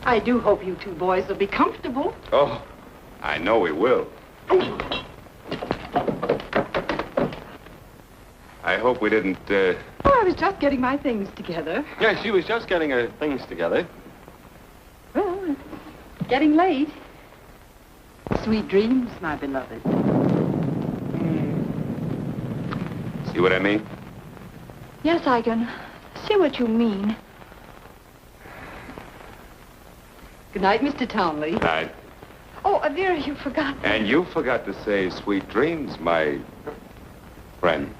I do hope you two boys will be comfortable. Oh, I know we will. I hope we didn't, Oh, I was just getting my things together. Yeah, she was just getting her things together. Well, it's getting late. Sweet dreams, my beloved. See what I mean? Yes, I can see what you mean. Good night, Mr. Townley. Night. Oh, Vera, you forgot. And you forgot to say sweet dreams, my friend.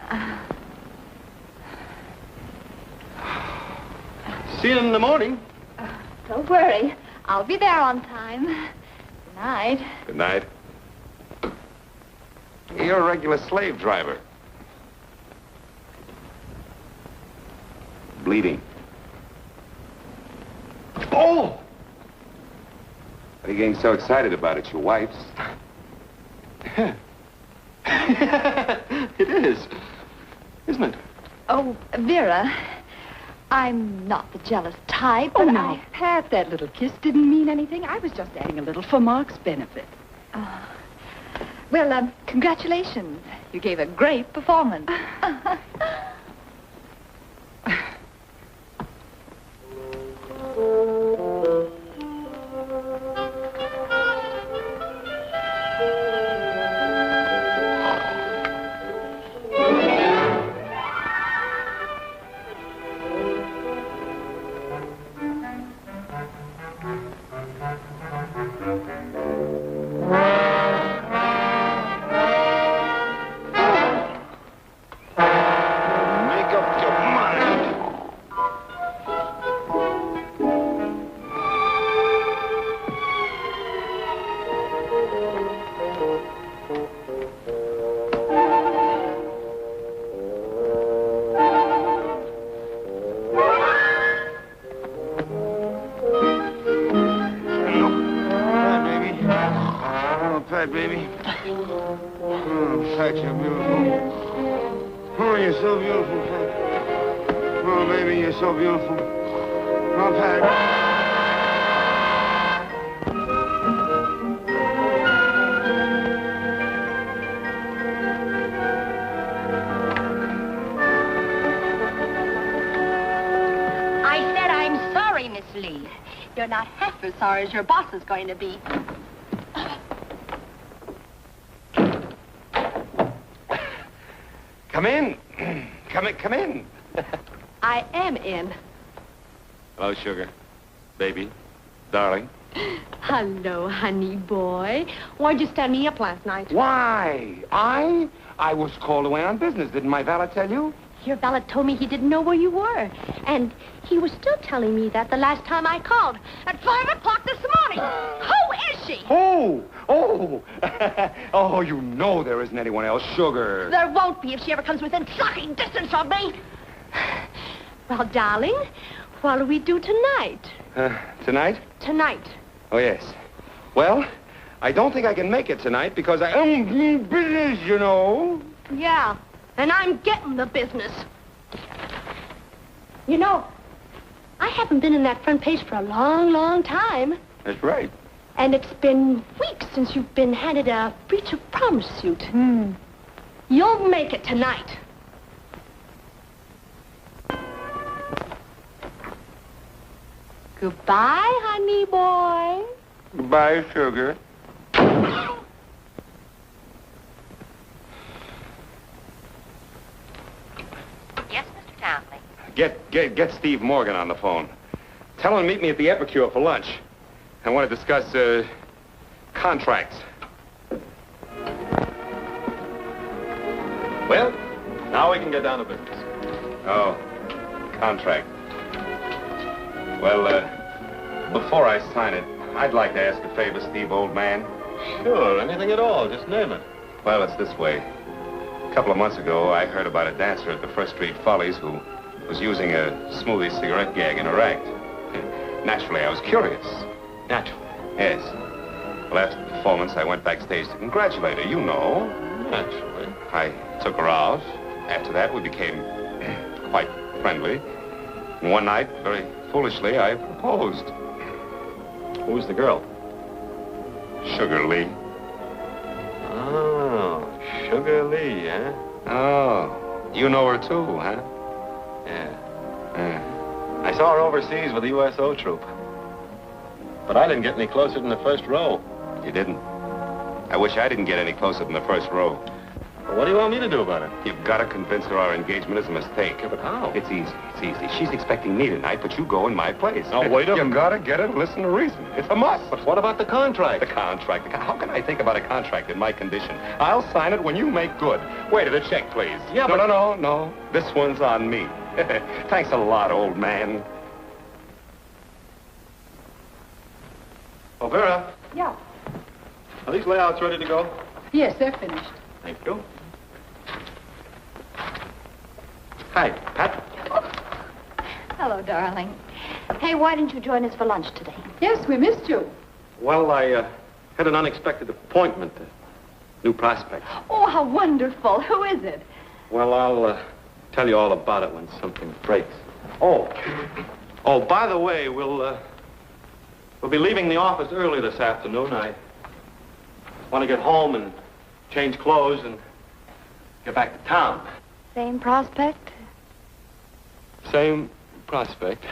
See you in the morning. Don't worry. I'll be there on time. Good night. Good night. You're a regular slave driver. Bleeding. Oh! What are you getting so excited about? It's your wife's. It is. Isn't it? Oh, Vera, I'm not the jealous type, Oh, but now, Pat, that little kiss didn't mean anything. I was just adding a little for Mark's benefit. Well, congratulations. You gave a great performance. You're not half as sorry as your boss is going to be. Come in. Come in. I am in. Hello, sugar. Baby. Darling. Hello, honey boy. Why'd you stand me up last night? Why? I was called away on business. Didn't my valet tell you? Your valet told me he didn't know where you were. And he was still telling me that the last time I called. At 5 o'clock this morning. Who is she? Oh! Oh, you know there isn't anyone else, sugar. There won't be if she ever comes within sucking distance of me. Well, darling, what'll we do tonight? Tonight? Tonight. Oh, yes. Well, I don't think I can make it tonight because I own business, you know. Yeah, and I'm getting the business. You know, I haven't been in that front page for a long, long time. That's right. And it's been weeks since you've been handed a breach of promise suit. You'll make it tonight. Goodbye, honey boy. Goodbye, sugar. Yes, Mr. Townley. Get Steve Morgan on the phone. Tell him to meet me at the Epicure for lunch. I want to discuss, contracts. Well, now we can get down to business. Oh, contract. Well, before I sign it, I'd like to ask a favor, Steve, old man. Sure, anything at all. Just name it. Well, it's this way. A couple of months ago, I heard about a dancer at the First Street Follies who was using a smoothie cigarette gag in her act. Naturally, I was curious. Naturally. Yes. Well, after the performance, I went backstage to congratulate her, you know. Naturally. I took her out. After that, we became quite friendly. And one night, very foolishly, I proposed. Who's the girl? Sugar Lee. Oh, Sugar Lee, eh? Oh, you know her too, huh? Yeah. I saw her overseas with the USO troop. But I didn't get any closer than the first row. You didn't? I wish I didn't get any closer than the first row. Well, what do you want me to do about it? You've got to convince her our engagement is a mistake. Yeah, but how? It's easy. It's easy. She's expecting me tonight, but you go in my place. Now, wait a minute. You've got to get her to listen to reason. It's a must. But what about the contract? The contract. How can I think about a contract in my condition? I'll sign it when you make good. Wait, the check, please. Yeah, but... No. This one's on me. Thanks a lot, old man. Oh, Vera. Yeah. Are these layouts ready to go? Yes, they're finished. Thank you. Hi, Pat. Hello, darling. Hey, why didn't you join us for lunch today? Yes, we missed you. Well, I had an unexpected appointment. New prospect. Oh, how wonderful. Who is it? Well, I'll tell you all about it when something breaks. Oh, by the way, we'll be leaving the office early this afternoon. I want to get home and change clothes and get back to town. Same prospect? Same prospect.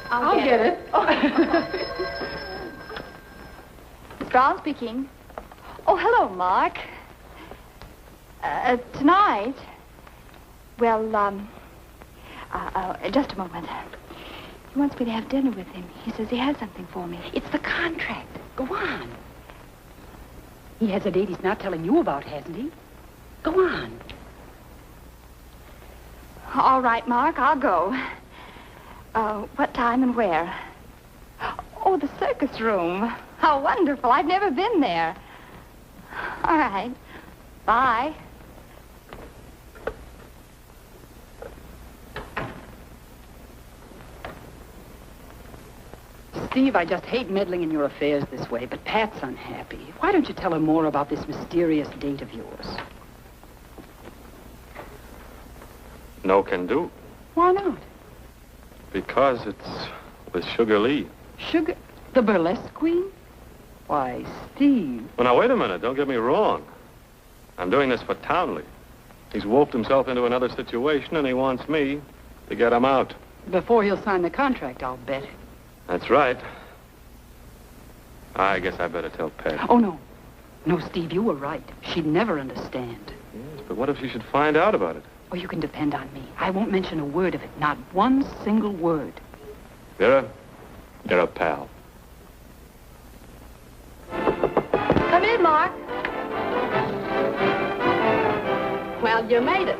I'll get it. Miss Brown speaking. Oh, hello, Mark. Tonight? Well, just a moment. He wants me to have dinner with him. He says he has something for me. It's the contract. Go on. He has a date he's not telling you about, hasn't he? Go on. All right, Mark, I'll go. What time and where? Oh, the circus room. How wonderful. I've never been there. All right. Bye. Steve, I just hate meddling in your affairs this way, but Pat's unhappy. Why don't you tell her more about this mysterious date of yours? No can do. Why not? Because it's with Sugar Lee. Sugar? The burlesque queen? Why, Steve. Well, now, wait a minute. Don't get me wrong. I'm doing this for Townley. He's wolfed himself into another situation, and he wants me to get him out. Before he'll sign the contract, I'll bet. That's right. I guess I better tell Pat. Oh, no. No, Steve, you were right. She'd never understand. Yes, but what if she should find out about it? Oh, you can depend on me. I won't mention a word of it. Not one single word. Vera, you're a pal. Come in, Mark. Well, you made it.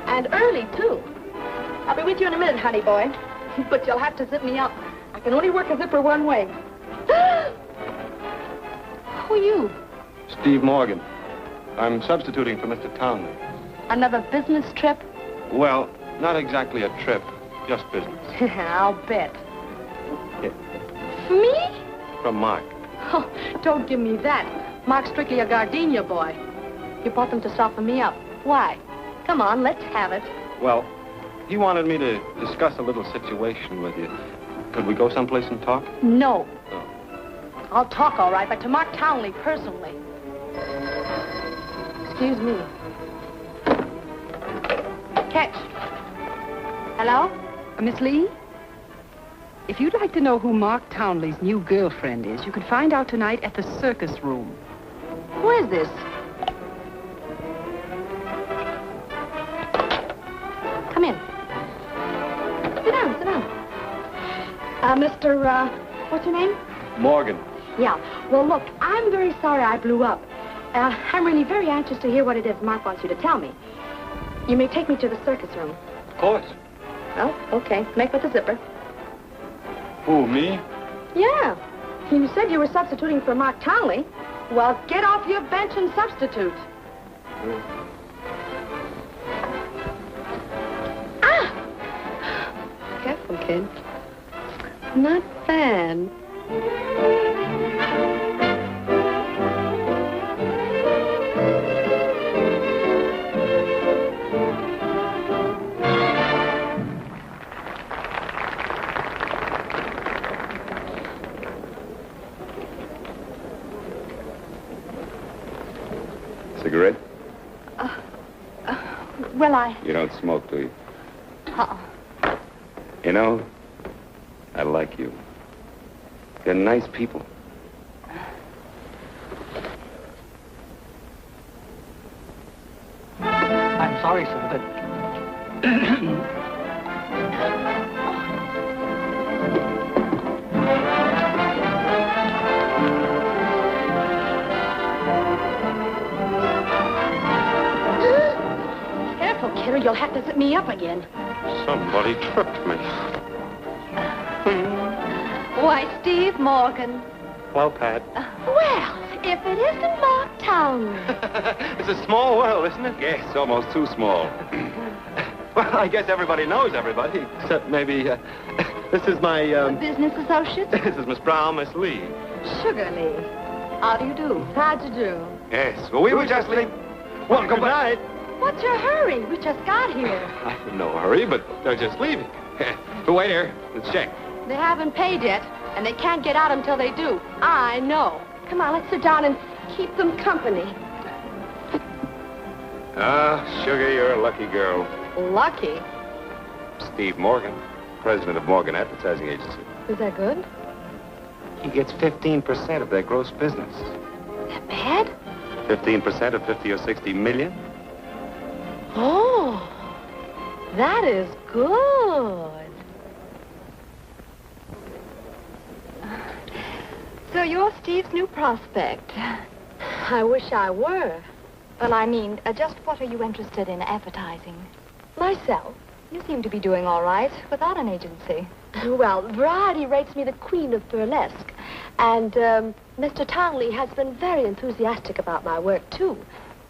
And early, too. I'll be with you in a minute, honey boy. But you'll have to zip me up. I can only work a zipper one way. Who are you? Steve Morgan. I'm substituting for Mr. Townley. Another business trip? Well, not exactly a trip, just business. I'll bet. Yeah. For me? From Mark. Oh, don't give me that. Mark's strictly a gardenia boy. You bought them to soften me up. Why? Come on, let's have it. Well, he wanted me to discuss a little situation with you. Could we go someplace and talk? No. Oh. I'll talk all right, but to Mark Townley personally. Excuse me. Catch. Hello? Miss Lee? If you'd like to know who Mark Townley's new girlfriend is, you can find out tonight at the circus room. Who is this? Come in. Sit down, sit down. Mr. What's your name? Morgan. Yeah. Well, look, I'm very sorry I blew up. I'm really very anxious to hear what it is Mark wants you to tell me. You may take me to the circus room. Of course. Oh, okay. Make with the zipper. Who, me? Yeah. You said you were substituting for Mark Townley. Well, get off your bench and substitute. Ah! Careful, kid. Not bad. Cigarette? Well, You don't smoke, do you? Uh-uh. You know, I like you. They're nice people. I'm sorry, sir, but... Careful, kid, or you'll have to zip me up again. Somebody tripped me. Why, Steve Morgan. Well, Pat. Well, if it isn't Mark Townley. It's a small world, isn't it? Yes, almost too small. Well, I guess everybody knows everybody, except maybe, this is my, Business associate? This is Miss Brown, Miss Lee. Sugar Lee. How do you do? How'd you do? Yes, well, we were just leaving. Well, good night. What's your hurry? We just got here. I'm in no hurry, but they're just leaving. But wait here. Let's check. They haven't paid yet, and they can't get out until they do. I know. Come on, let's sit down and keep them company. Ah, Sugar, you're a lucky girl. Lucky. Steve Morgan, president of Morgan Advertising Agency. Is that good? He gets 15% of their gross business. That bad? 15% of 50 or 60 million? Oh, that is good. So you're Steve's new prospect. I wish I were. Well, I mean, just what are you interested in advertising? Myself. You seem to be doing all right without an agency. Well, Variety rates me the queen of burlesque. And Mr. Townley has been very enthusiastic about my work, too.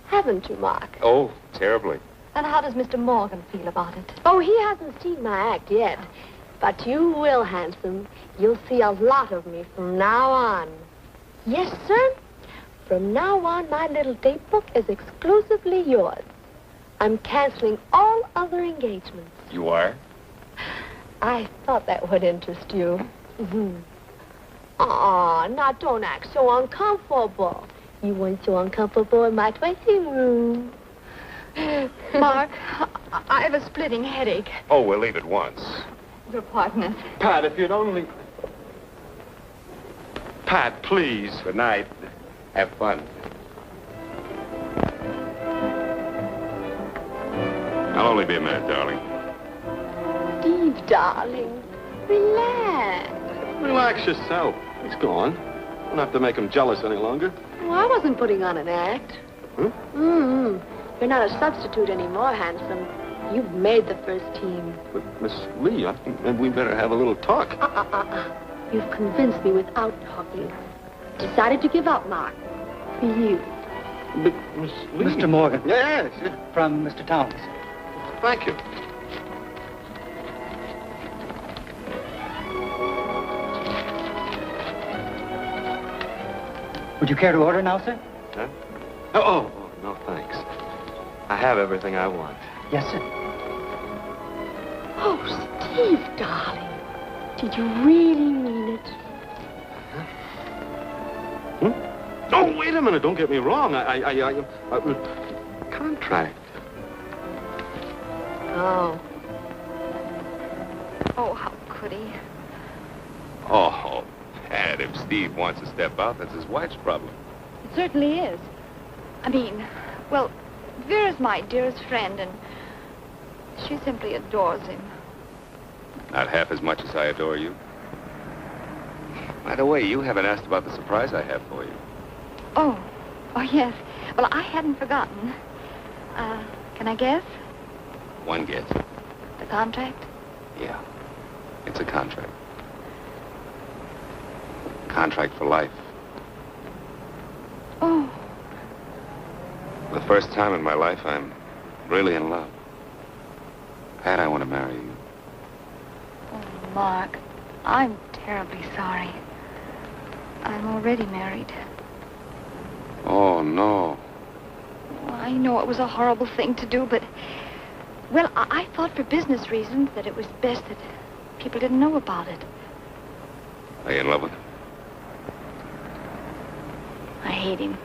Haven't you, Mark? Oh, terribly. And how does Mr. Morgan feel about it? Oh, he hasn't seen my act yet. But you will, handsome. You'll see a lot of me from now on. Yes, sir. From now on, my little date book is exclusively yours. I'm canceling all other engagements. You are? I thought that would interest you. Aw, now don't act so uncomfortable. You weren't so uncomfortable in my dressing room. Mark, I have a splitting headache. Oh, we'll leave at once. Your partner. Pat, if you'd only... Pat, please. Good night. Have fun. I'll only be a minute, darling. Steve, darling, relax. Relax yourself. He's gone. Don't have to make him jealous any longer. Oh, I wasn't putting on an act. Huh? You're not a substitute anymore, handsome. You've made the first team. But, Miss Lee, I think maybe we better have a little talk. You've convinced me without talking. Decided to give up, Mark. For you. But, Miss Lee... Mr. Morgan. Yes. From Mr. Towns. Thank you. Would you care to order now, sir? Huh? Oh, no, thanks. I have everything I want. Yes, sir. Oh, Steve, darling. Did you really mean it? Oh, wait a minute. Don't get me wrong. Contract. Oh. Oh, how could he? Oh, Pat, if Steve wants to step out, that's his wife's problem. It certainly is. I mean, well, Vera's my dearest friend, and she simply adores him. Not half as much as I adore you. By the way, you haven't asked about the surprise I have for you. Oh, yes. Well, I hadn't forgotten. Can I guess? One guess. The contract? Yeah. It's a contract. Contract for life. Oh. For the first time in my life, I'm really in love. Pat, I want to marry you. Oh, Mark, I'm terribly sorry. I'm already married. Oh, no. Well, I know it was a horrible thing to do, but... Well, I thought for business reasons that it was best that people didn't know about it. Are you in love with him? I hate him.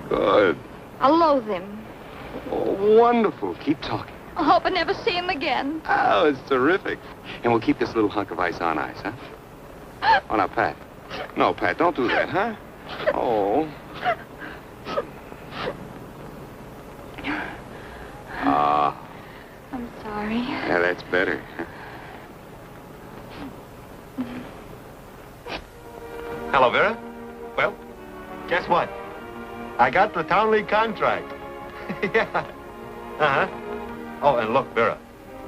Good. I loathe him. Oh, wonderful. Keep talking. I hope I never see him again. Oh, it's terrific. And we'll keep this little hunk of ice on ice, huh? Oh, now, Pat. No, Pat, don't do that, huh? Oh. I'm sorry. Yeah, that's better. Hello, Vera. Well, guess what? I got the Town League contract. Yeah. Uh-huh. Oh, and look, Vera,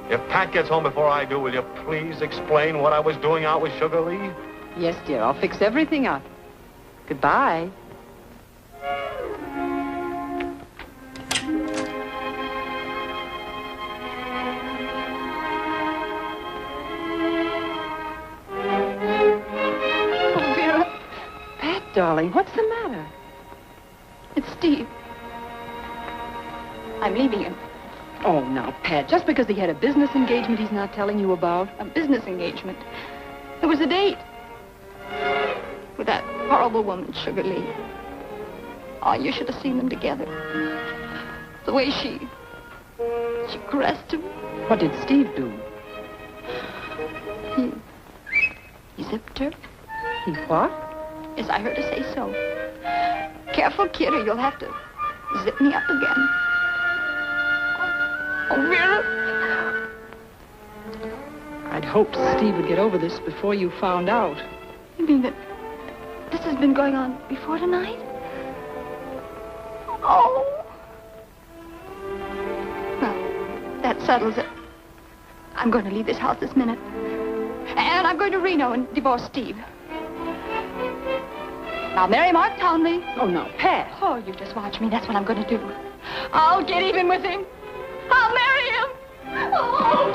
if Pat gets home before I do, will you please explain what I was doing out with Sugar Lee? Yes, dear. I'll fix everything up. Goodbye. Oh, Vera. Pat, darling, what's the matter? It's Steve. I'm leaving him. Oh, now, Pat, just because he had a business engagement he's not telling you about? A business engagement. There was a date. With that horrible woman, Sugar Lee. Oh, you should have seen them together. The way she caressed him. What did Steve do? He zipped her. He what? Yes, I heard her say so. Careful, kid, or you'll have to zip me up again. Oh, Vera. I'd hoped Steve would get over this before you found out. You mean that this has been going on before tonight? Oh. Well, that settles it. I'm going to leave this house this minute. And I'm going to Reno and divorce Steve. I'll marry Mark Townley. Oh, no, Pat. Oh, you just watch me. That's what I'm going to do. I'll get even with him. I'll marry him. Oh.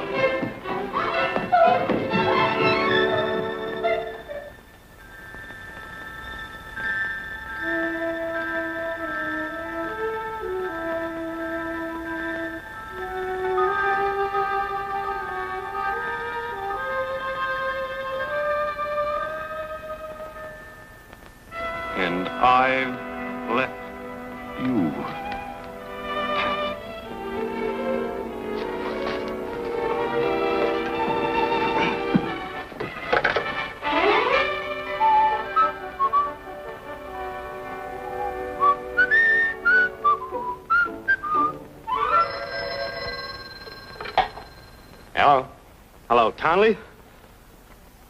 And I've left you. Pat. Hello? Hello, Townley?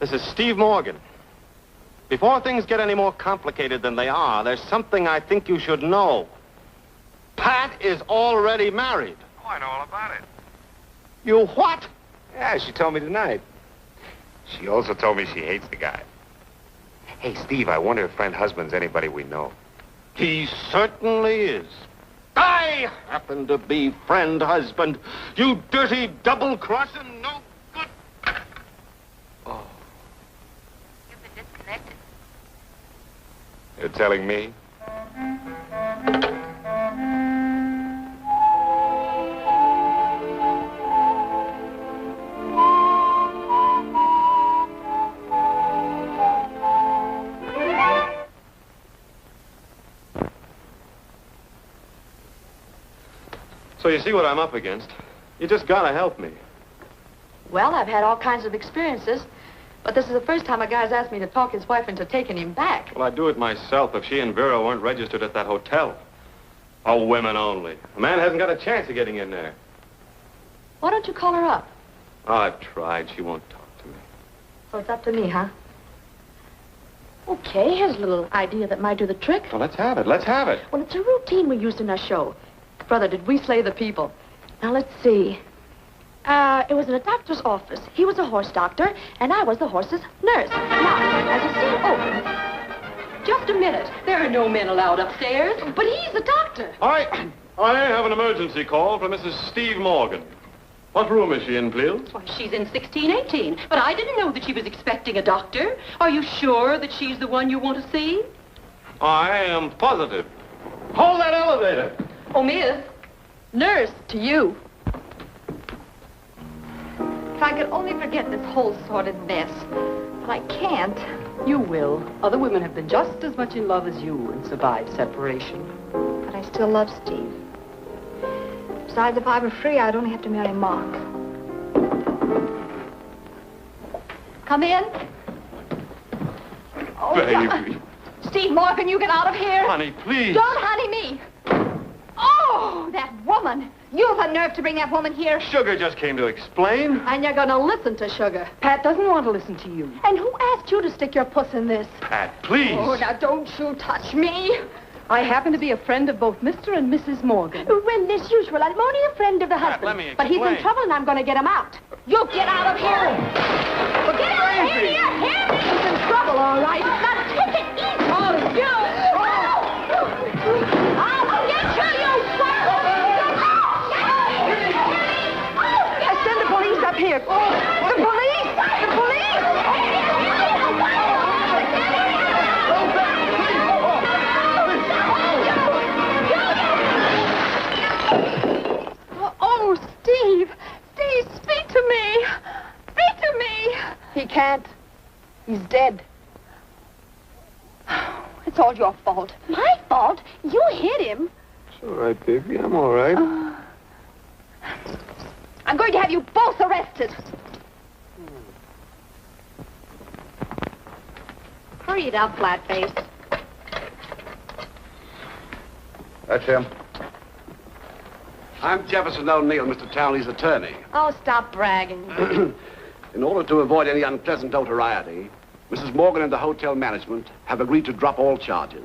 This is Steve Morgan. Before things get any more complicated than they are, there's something I think you should know. Pat is already married. Oh, I know all about it. You what? Yeah, she told me tonight. She also told me she hates the guy. Hey, Steve, I wonder if friend husband's anybody we know. He certainly is. I happen to be friend husband. You dirty double-crossing, no good. Oh. You've been disconnected. You're telling me? So you see what I'm up against. You just gotta help me. Well, I've had all kinds of experiences, but this is the first time a guy's asked me to talk his wife into taking him back. Well, I'd do it myself if she and Vera weren't registered at that hotel. Oh, women only. A man hasn't got a chance of getting in there. Why don't you call her up? Oh, I've tried. She won't talk to me. So it's up to me, huh? Okay, here's a little idea that might do the trick. Well, let's have it. Let's have it. Well, it's a routine we used in our show. Brother, did we slay the people? Now, let's see. It was in a doctor's office. He was a horse doctor, and I was the horse's nurse. Now, as the scene opens... Just a minute. There are no men allowed upstairs. But he's the doctor. I have an emergency call from Mrs. Steve Morgan. What room is she in, please? Why, she's in 1618. But I didn't know that she was expecting a doctor. Are you sure that she's the one you want to see? I am positive. Hold that elevator. Oh, miss. Nurse, to you. If I could only forget this whole sordid mess. But I can't. You will. Other women have been just as much in love as you and survived separation. But I still love Steve. Besides, if I were free, I'd only have to marry Mark. Come in. Oh, Baby. Steve Morgan, you get out of here. Honey, please. Don't honey me. Oh, that woman. You've the nerve to bring that woman here. Sugar just came to explain. And you're going to listen to Sugar. Pat doesn't want to listen to you. And who asked you to stick your puss in this? Pat, please. Oh, now don't you touch me. I happen to be a friend of both Mr. and Mrs. Morgan. When, as usual, I'm only a friend of the husband. let me but he's in explain. trouble, and I'm going to get him out. You get out of here. Well, get out of here. He's in trouble, all right. Now, take it easy. Oh, you. I'll get you, send the police up here. The police! The police! Oh, Steve! Steve, speak to me! Speak to me! He can't. He's dead. It's all your fault. My fault? You hit him. It's all right, baby. I'm all right. I'm going to have you both arrested. Hurry it up, flat-face. That's him. I'm Jefferson O'Neill, Mr. Townley's attorney. Oh, stop bragging. In order to avoid any unpleasant notoriety, Mrs. Morgan and the hotel management have agreed to drop all charges.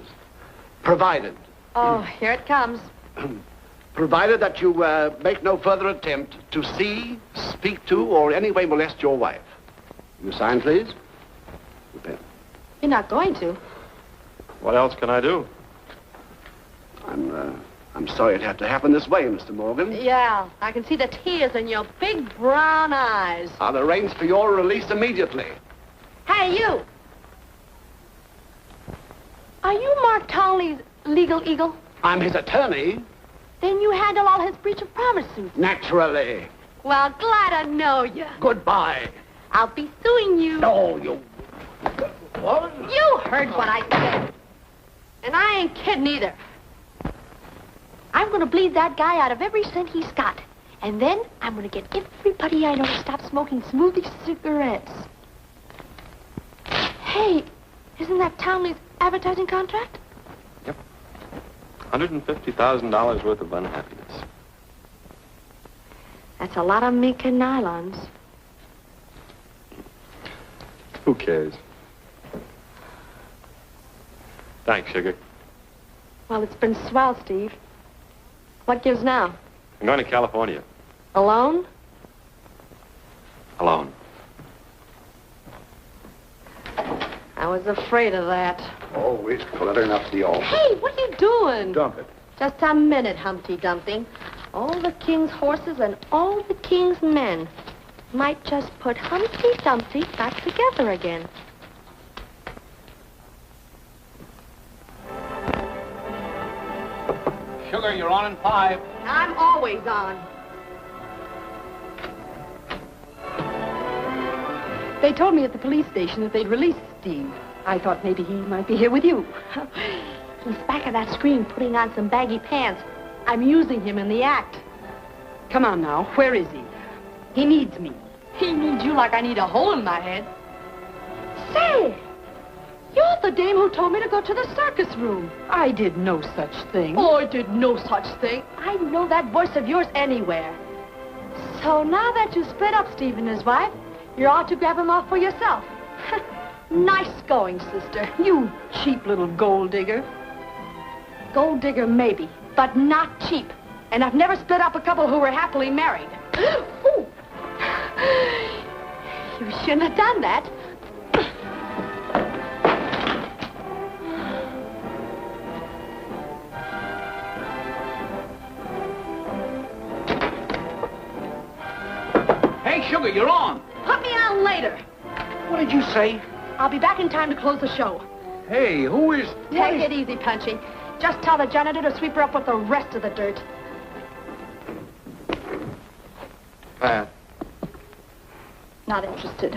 Provided... Oh, here it comes. Provided that you make no further attempt to see, speak to, or any way molest your wife. You sign, please? The pen. You're not going to. What else can I do? I'm sorry it had to happen this way, Mr. Morgan. Yeah, I can see the tears in your big brown eyes. I'll arrange for your release immediately. Hey, you! Are you Mark Townley's legal eagle? I'm his attorney. Then you handle all his breach of promise suits. Naturally. Well, glad to know you. Goodbye. I'll be suing you. Oh, you... What? You heard what I said. And I ain't kidding either. I'm going to bleed that guy out of every cent he's got. And then I'm going to get everybody I know to stop smoking smoothie cigarettes. Hey, isn't that Townley's advertising contract? Yep. $150,000 worth of unhappiness. That's a lot of mink and nylons. Who cares? Thanks, sugar. Well, it's been swell, Steve. What gives now? I'm going to California. Alone? Alone. I was afraid of that. Always clutter enough the all. Hey, what are you doing? Dump it. Just a minute, Humpty Dumpty. All the king's horses and all the king's men might just put Humpty Dumpty back together again. Sugar, you're on in 5. I'm always on. They told me at the police station that they'd released Steve. I thought maybe he might be here with you. He's back of that screen putting on some baggy pants. I'm using him in the act. Come on now, where is he? He needs me. He needs you like I need a hole in my head. Say, you're the dame who told me to go to the circus room. I did no such thing. Oh, I did no such thing. I know that voice of yours anywhere. So now that you split up Steve and his wife, you're out to grab him off for yourself. Nice going, sister. You cheap little gold digger. Gold digger, maybe, but not cheap. And I've never split up a couple who were happily married. Ooh. You shouldn't have done that. Hey, Sugar, you're on. Put me on later. What did you say? I'll be back in time to close the show. Hey, who is... Take it easy, Punchy. Just tell the janitor to sweep her up with the rest of the dirt. Pat. Not interested.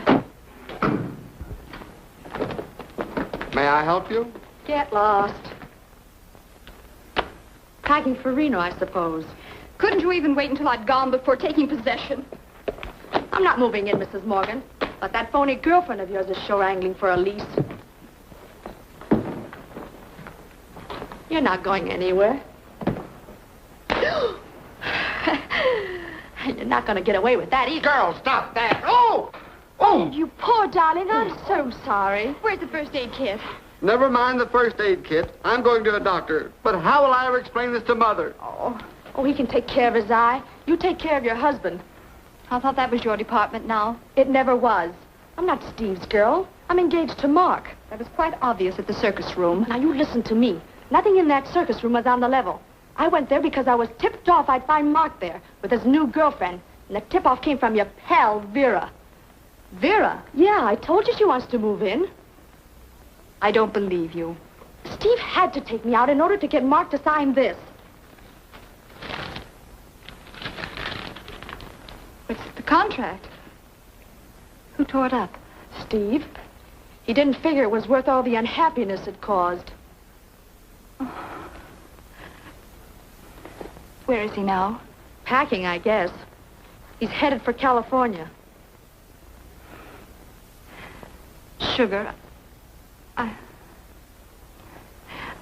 May I help you? Get lost. Packing for Reno, I suppose. Couldn't you even wait until I'd gone before taking possession? I'm not moving in, Mrs. Morgan. But that phony girlfriend of yours is sure angling for a lease. You're not going anywhere. You're not going to get away with that either. Girl, stop that. Oh! Oh! You poor darling. I'm so sorry. Where's the first aid kit? Never mind the first aid kit. I'm going to a doctor. But how will I ever explain this to Mother? Oh, he can take care of his eye. You take care of your husband. I thought that was your department now. It never was. I'm not Steve's girl. I'm engaged to Mark. That was quite obvious at the circus room. Now, you listen to me. Nothing in that circus room was on the level. I went there because I was tipped off I'd find Mark there with his new girlfriend. And the tip-off came from your pal, Vera. Vera? Yeah, I told you she wants to move in. I don't believe you. Steve had to take me out in order to get Mark to sign this. It's the contract. Who tore it up? Steve. He didn't figure it was worth all the unhappiness it caused. Where is he now? Packing, I guess. He's headed for California. Sugar,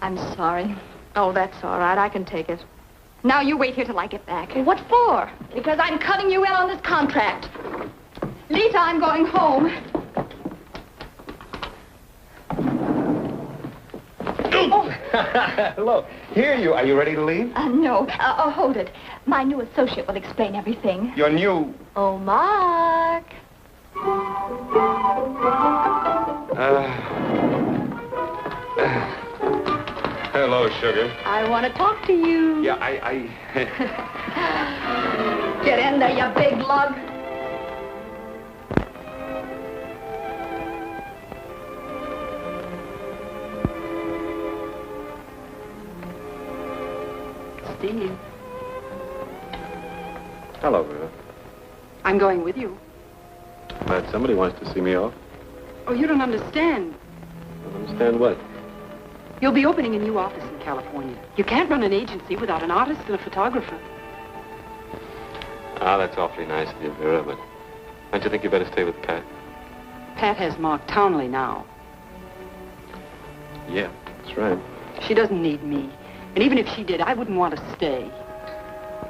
I'm sorry. Oh, that's all right. I can take it. Now you wait here till I get back. Well, what for? Because I'm cutting you in on this contract. Lita, I'm going home. Hello. Here you are. You ready to leave? No. Hold it. My new associate will explain everything. Your new... Oh, Mark. Hello, sugar. I want to talk to you. Yeah, I... Get in there, you big lug. Steve, Hello, Vera. I'm going with you. Glad somebody wants to see me off. Oh, you don't understand. Don't understand what? You'll be opening a new office in California. You can't run an agency without an artist and a photographer. Ah, that's awfully nice of you, Vera, but don't you think you better stay with Pat? Pat has Mark Townley now. Yeah, that's right. She doesn't need me. And even if she did, I wouldn't want to stay.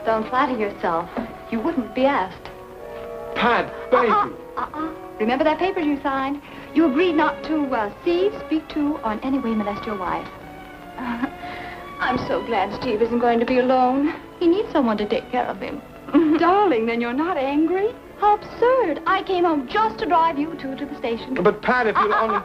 Don't flatter yourself. You wouldn't be asked. Pat, baby. Remember that paper you signed? You agreed not to see, speak to, or in any way molest your wife. I'm so glad Steve isn't going to be alone. He needs someone to take care of him. Darling, then you're not angry? How absurd. I came home just to drive you two to the station. But, Pat, if you'll only...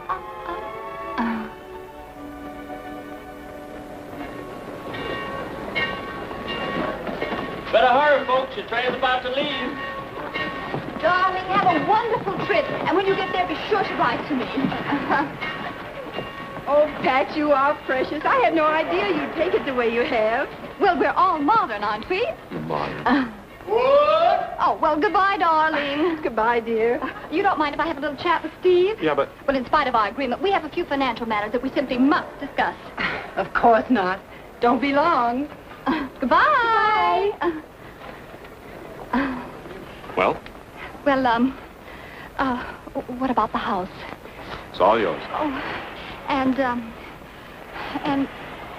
Better hurry, folks. Your train's about to leave. Darling, have a wonderful trip. And when you get there, be sure to write to me. Oh, Pat, you are precious. I had no idea you'd take it the way you have. Well, we're all modern, aren't we? Modern. What? Oh, well, goodbye, darling. Goodbye, dear. You don't mind if I have a little chat with Steve? Yeah, but... Well, in spite of our agreement, we have a few financial matters that we simply must discuss. Of course not. Don't be long. Goodbye. Well? Well, what about the house? It's all yours. Oh, and,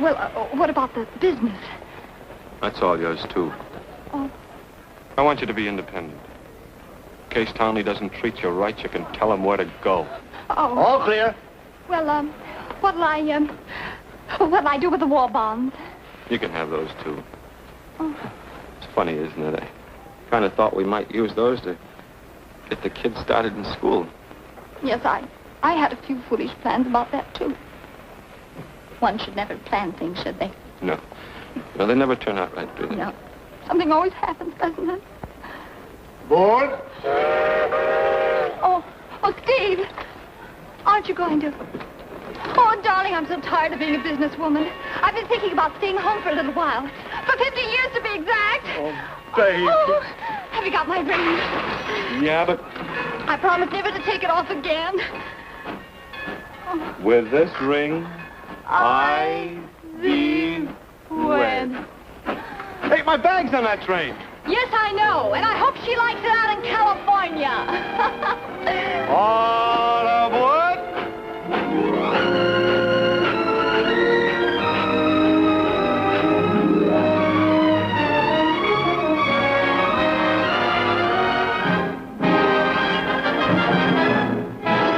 well, what about the business? That's all yours, too. Oh. I want you to be independent. In case Townley doesn't treat you right, you can tell him where to go. Oh. All clear. Well, what'll I do with the war bonds? You can have those, too. Oh. It's funny, isn't it? I kind of thought we might use those to get the kids started in school. Yes, I had a few foolish plans about that, too. One should never plan things, should they? No. No, they never turn out right, do they? No. Something always happens, doesn't it? Board. Oh, Steve. Aren't you going to? Oh, darling, I'm so tired of being a businesswoman. I've been thinking about staying home for a little while. For 50 years, to be exact. Oh, baby. Oh, have you got my ring? Yeah, but... I promise never to take it off again. Oh. With this ring, I thee wed. Hey, my bag's on that train. Yes, I know, and I hope